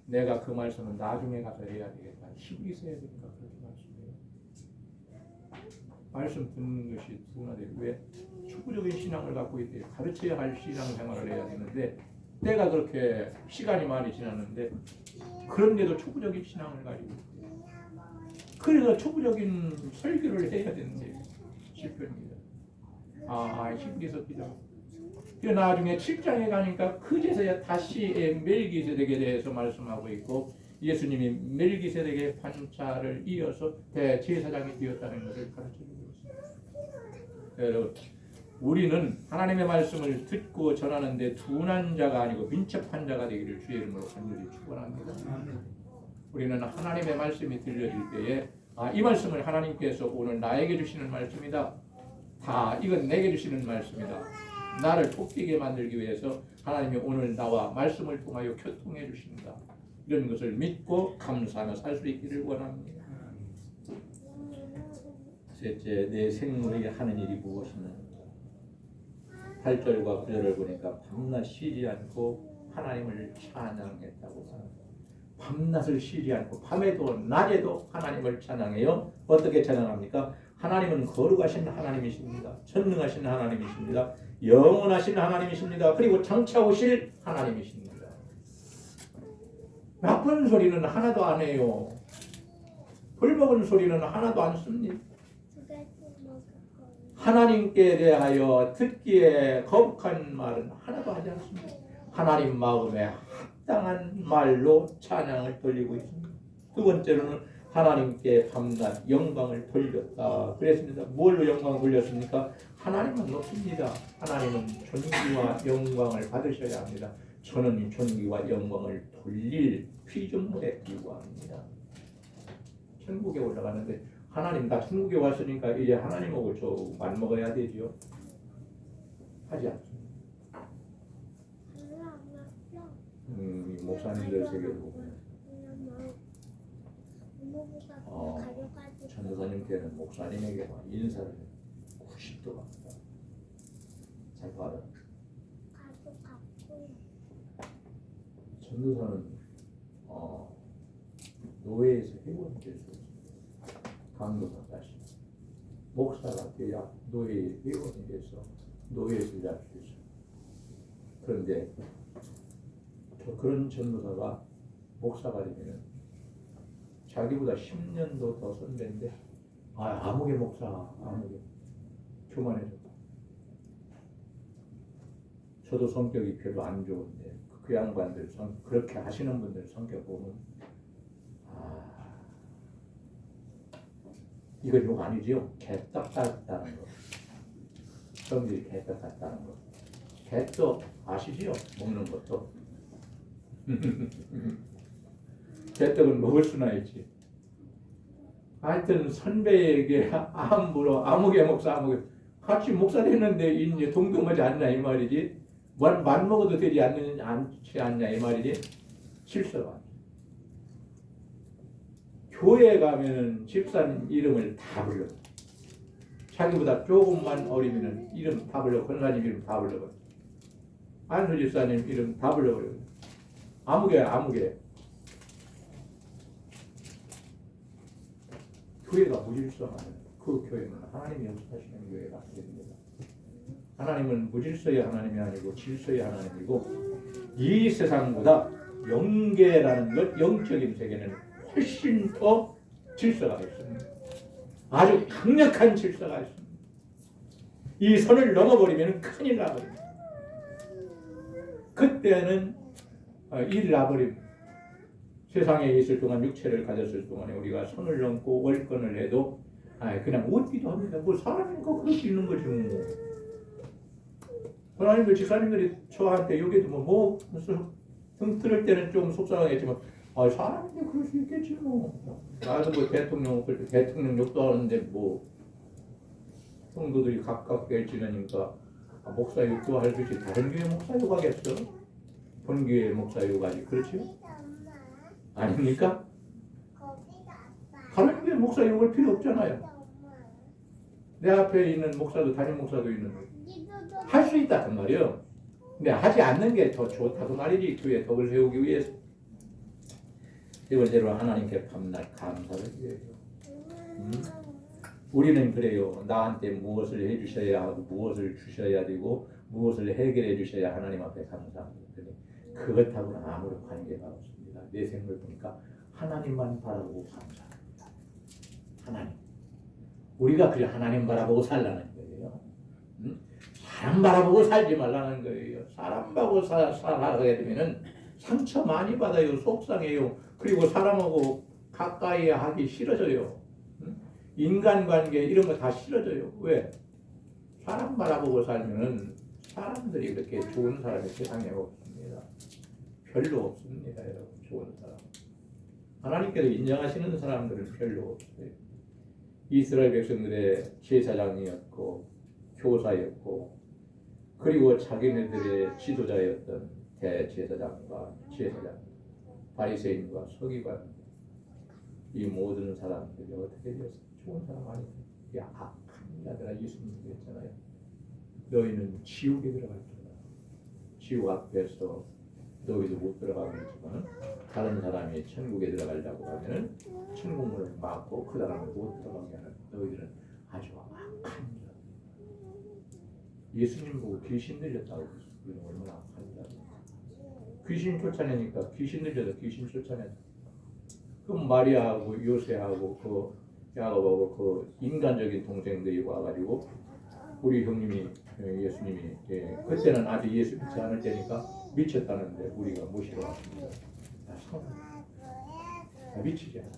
내가 그 말씀은 나중에 가서 해야 되겠다. 힘이 있어야 되니까 그렇게 말씀해요. 말씀 듣는 것이 둔하대. 왜? 축구적인 신앙을 갖고 있대. 가르쳐야 할 신앙생활을 해야 되는데 때가 그렇게 시간이 많이 지났는데 그런데도 초부적인 신앙을 가지고 있대. 그래서 초부적인 설교를 해야 되는데 실패입니다. 힘이 있었기도. 나중에 7장에 가니까 그제서야 다시 멜기세덱에 대해서 말씀하고 있고 예수님이 멜기세덱의 판차를 이어서 대제사장이 되었다는 것을 가르쳐주고 있습니다. 여러분, 우리는 하나님의 말씀을 듣고 전하는데 둔한 자가 아니고 민첩한 자가 되기를 주의 이름으로 간절히 축원합니다. 우리는 하나님의 말씀이 들려질 때에 이 말씀을 하나님께서 오늘 나에게 주시는 말씀이다. 이건 내게 주시는 말씀이다. 나를 뽑히게 만들기 위해서 하나님이 오늘 나와 말씀을 통하여 교통해 주신다. 이런 것을 믿고 감사하며 살 수 있기를 원합니다. 셋째, 내 생물에게 하는 일이 무엇이냐? 8절과 9절을 보니까 밤낮 쉬지 않고 하나님을 찬양했다고 합니다. 밤낮을 쉬지 않고 밤에도 낮에도 하나님을 찬양해요. 어떻게 찬양합니까? 하나님은 거룩하신 하나님이십니다. 전능하신 하나님이십니다. 영원하신 하나님이십니다. 그리고 장차 오실 하나님이십니다. 나쁜 소리는 하나도 안 해요. 벌먹은 소리는 하나도 안 씁니다. 하나님께 대하여 듣기에 거북한 말은 하나도 하지 않습니다. 하나님 마음에 합당한 말로 찬양을 돌리고 있습니다. 두 번째로는 하나님께 밤낮 영광을 돌렸다. 그랬습니다. 뭘로 영광을 돌렸습니까? 하나님은 높습니다. 하나님은 존귀와 영광을 받으셔야 합니다. 저는 존귀와 영광을 돌릴 피조물에 불과합니다. 천국에 올라가는데 하나님 나 천국에 왔으니까 이제 하나님하고 저 맞먹어야 되지요. 하지 않습니다. 목사님들 세계를 보고 전도사님께는 목사님에게 인사를 90도 갑니다. 잘 받아. 전도사는 노예에서 회원이 될 수 있습니다. 강도사까지. 목사가 돼야 노예의 회원이 돼서 노예에서 일할 수 있어요. 그런데 그런 전도사가 목사가 되면 자기보다 10년도 더 선배인데 아무개 목사 아무개 교만해졌다. 저도 성격이 별로 안 좋은데 그 양반들 그렇게 하시는 분들 성격 보면 이건 욕 아니지요? 개떡 같다는 거. 성질이 개떡 같다는 거. 개떡 아시지요? 먹는 것도. 개떡은 먹을 수나 있지. 하여튼 선배에게 함부로 아무개 목사 아무개 같이 목사 됐는데 이제 동등하지 않냐 이 말이지. 만 먹어도 되지 않지 않냐 이 말이지. 실수가. 교회 가면은 집사님 이름을 다 불러. 자기보다 조금만 어리면은 이름 다 불러. 권사님 이름 다 불러. 안수 집사님 이름 다 불러버려. 아무개. 교회가 무질서하면 그 교회는 하나님이 연습하시는 교회가 됩니다. 하나님은 무질서의 하나님이 아니고 질서의 하나님이고 이 세상보다 영계라는 것, 영적인 세계는 훨씬 더 질서가 있습니다. 아주 강력한 질서가 있습니다. 이 선을 넘어버리면 큰일 나버립니다. 그때는 일 나버립니다. 세상에 있을 동안 육체를 가졌을 동안에 우리가 선을 넘고 월권을 해도 그냥 웃기도 합니다. 뭐 사람이니까 그럴 수 있는 거지 뭐. 하나님들 집사님들이 저한테 여기도 뭐 등 들을 때는 좀 속상하겠지만 사람인데 그럴 수 있겠지 뭐. 나도 뭐 대통령 욕도 하는데 뭐 성도들이 가깝게 지내니까 목사 욕도 하듯이 다른 교회 목사 욕하겠어? 본교회 목사 욕하지 그렇지? 아닙니까? 다른 교회 목사 욕할 필요 없잖아요. 내 앞에 있는 목사도 담임 목사도 있는데 할 수 있다 그 말이에요. 근데 하지 않는 게 더 좋다고 말이지. 교회 덕을 세우기 위해서. 세 번째로 하나님께 밤낮 감사를 드려요. 우리는 그래요. 나한테 무엇을 해주셔야 하고 무엇을 주셔야 되고 무엇을 해결해 주셔야 하나님 앞에 감사합니다. 그것하고는 아무런 관계가 없습니다. 내 생각을 보니까 하나님만 바라보고 감사합니다. 하나님. 우리가 그래 하나님 바라보고 살라는 거예요. 사람 바라보고 살지 말라는 거예요. 사람 바라보고 살아가게 되면은 상처 많이 받아요. 속상해요. 그리고 사람하고 가까이 하기 싫어져요. 인간관계 이런 거 다 싫어져요. 왜? 사람 바라보고 살면은 사람들이 그렇게 좋은 사람이 세상에 없습니다. 별로 없습니다. 여러분. 좋은 사람. 하나님께서 인정하시는 사람들은 별로 없어요. 이스라엘 백성들의 제사장이었고 교사였고 그리고 자기네들의 지도자였던 대제사장과 제사장, 바리새인과 서기관 이 모든 사람들이 어떻게 되었어요? 좋은 사람 아니에요. 악한 자들아 예수님이 그랬잖아요. 너희는 지옥에 들어갈 거다. 지옥 앞에서 너희도 못 들어가겠지만 다른 사람이 천국에 들어가려고 하면은 천국문을 막고 그 사람을 못 들어가게 하는 너희들은 아주 악한 자. 예수님 보고 귀신 들렸다고 했어요. 우리는 얼마나 악한 자. 귀신 쫓아내니까 귀신 들려서 귀신 쫓아내. 그럼 마리아하고 요새하고 그 야곱하고 그 인간적인 동생들이 와가지고 우리 형님이 예수님이 그때는 아직 예수 믿지 않을 때니까 미쳤다는데 우리가 모시러 왔습니다. 나 미치지 않아.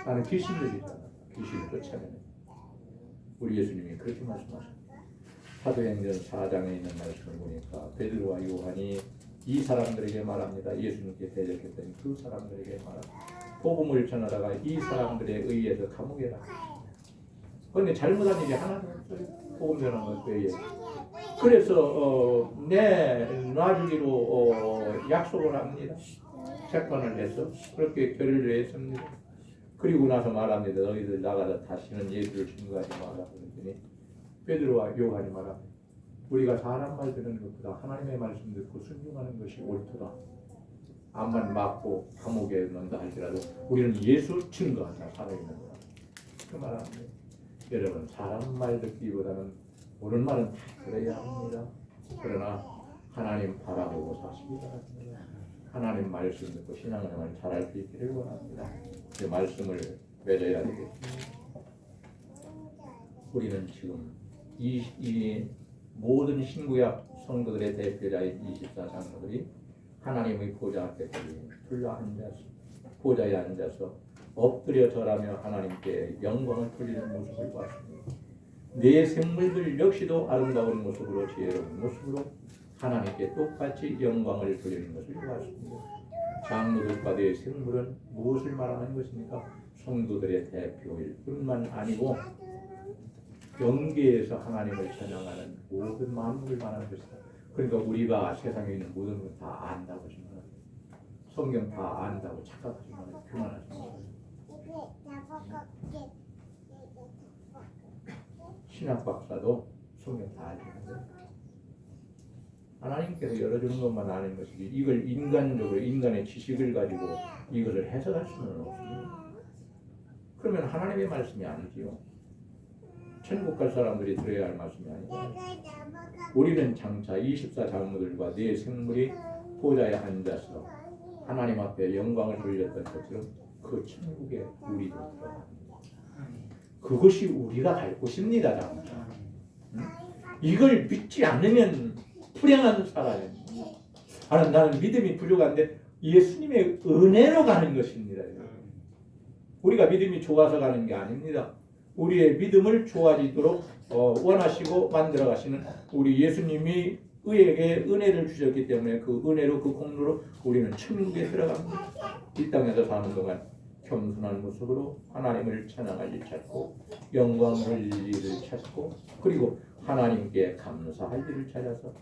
나는 귀신 들리잖아. 귀신을 쫓아내는. 우리 예수님이 그렇게 말씀하셨습니다. 사도행전 4장에 있는 말씀을 보니까 베드로와 요한이 이 사람들에게 말합니다. 예수님께 대적했더니 그 사람들에게 말합니다. 복음을 전하다가 이 사람들에 의해서 감옥에 갔습니다. 그런데 잘못한 일이 하나도 없어요. 복음 전하는 것에 그래서 놔주기로 약속을 합니다. 재판을 해서 그렇게 결의를 했습니다. 그리고 나서 말합니다. 너희들 나가서 다시는 예수를 증거하지 마라. 그랬더니 베드로와 요한이 말합니다. 우리가 사람 말 듣는 것보다 하나님의 말씀 듣고 순종하는 것이 옳더라. 암만 맞고 감옥에 넣는다 할지라도 우리는 예수 증거한다. 살아있는 거라. 그 말합니다. 여러분 사람 말 듣기보다는 옳은 말은 다 들어야 합니다. 그러나 하나님 바라보고 사시기 바랍니다. 하나님 말씀 듣고 신앙생활 잘할 수 있기를 원합니다. 그 말씀을 맺어야 되겠습니다. 우리는 지금 이 모든 신구약 성도들의 대표자인 24장로들이 하나님의 보좌 앞에 둘러앉아서 보좌에 앉아서 엎드려 절하며 하나님께 영광을 돌리는 모습을 보았습니다. 내 생물들 역시도 아름다운 모습으로 지혜로운 모습으로 하나님께 똑같이 영광을 돌리는 것을 보았습니다. 장로들과 내 생물은 무엇을 말하는 것입니까? 성도들의 대표일 뿐만 아니고 영계에서 하나님을 찬양하는 모든 만물을 말하는 것이다. 그러니까 우리가 세상에 있는 모든 걸 다 안다고 생각합니다. 성경 다 안다고 착각하지 말아요. 교만하지 말아요. 신학 박사도 성경 다 알잖아요. 하나님께서 열어주는 것만 아는 것이지 이걸 인간적으로 인간의 지식을 가지고 이것을 해석할 수는 없습니다. 그러면 하나님의 말씀이 아니지요. 천국 갈 사람들이 들어야 할 말씀이 아니잖아요. 우리는 장차 24장로들과 네 생물이 보좌에 앉아서 하나님 앞에 영광을 돌렸던 것처럼 그 천국에 우리도 들어갑니다. 그것이 우리가 갈 곳입니다. 장차. 이걸 믿지 않으면 불행한 사람입니다. 나는 믿음이 부족한데 예수님의 은혜로 가는 것입니다. 우리가 믿음이 좋아서 가는 게 아닙니다. 우리의 믿음을 좋아지도록 원하시고 만들어 가시는 우리 예수님이 우리에게 은혜를 주셨기 때문에 그 은혜로 그 공로로 우리는 천국에 들어갑니다. 이 땅에서 사는 동안 겸손한 모습으로 하나님을 찬양할 일 찾고 영광을 일을 찾고 그리고 하나님께 감사할 일을 찾아서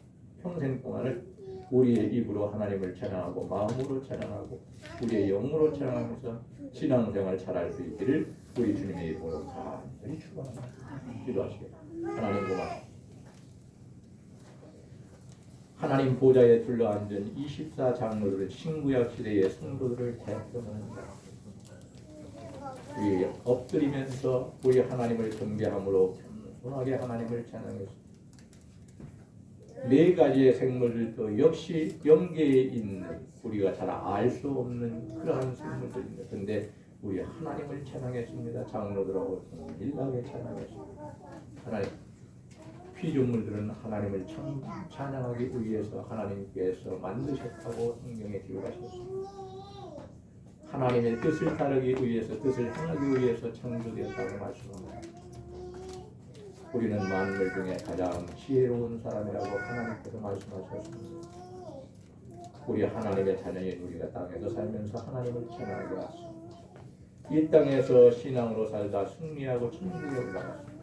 평생 동안을 우리의 입으로 하나님을 찬양하고 마음으로 찬양하고 우리의 영으로 찬양하면서 신앙생활 잘할 수 있기를 우리 주님의 이름으로 간절히 축원합니다. 기도하시겠습니다. 하나님 고맙습니다. 하나님 보좌에 둘러앉은 24장로들은 신구약 시대의 성도들을 대표합니다. 우리 엎드리면서 우리 하나님을 경배함으로 겸손하게 하나님을 찬양했습니다. 네 가지의 생물들도 역시 영계에 있는 우리가 잘 알 수 없는 그러한 생물들입니다. 그런데 우리 하나님을 찬양했습니다. 장로들하고 일하게 찬양했습니다. 하나님, 피조물들은 하나님을 찬양하기 위해서 하나님께서 만드셨다고 성경에 기록하셨습니다. 하나님의 뜻을 따르기 위해서, 뜻을 행하기 위해서 창조되었다고 말씀합니다. 우리는 만물 중에 가장 지혜로운 사람이라고 하나님께서 말씀하셨습니다. 우리 하나님의 자녀인 우리가 땅에서 살면서 하나님을 찬양하게 왔습니다. 이 땅에서 신앙으로 살다 승리하고 천국에 올라갔습니다.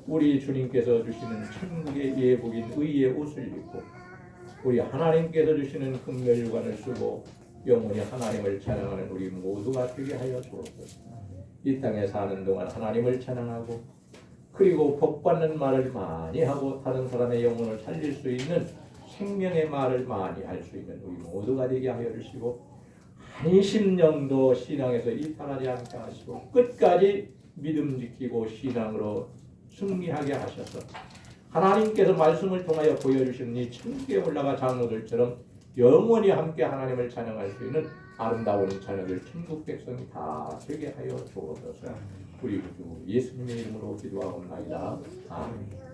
우리 주님께서 주시는 천국의 예복인 의의 옷을 입고 우리 하나님께서 주시는 금멸유관을 쓰고 영원히 하나님을 찬양하는 우리 모두가 되게 하여 주옵소서. 이 땅에 사는 동안 하나님을 찬양하고 그리고 복받는 말을 많이 하고 다른 사람의 영혼을 살릴 수 있는 생명의 말을 많이 할 수 있는 우리 모두가 되게 하여 주시고 한 심령도 신앙에서 이탈하지 않게 하시고 끝까지 믿음 지키고 신앙으로 승리하게 하셔서 하나님께서 말씀을 통하여 보여주시는 이 천국에 올라가 장로들처럼 영원히 함께 하나님을 찬양할 수 있는 아름다운 자녀들 천국 백성이 다 되게 하여 주옵소서. 우리 주 예수님의 이름으로 기도하옵나이다. 아멘.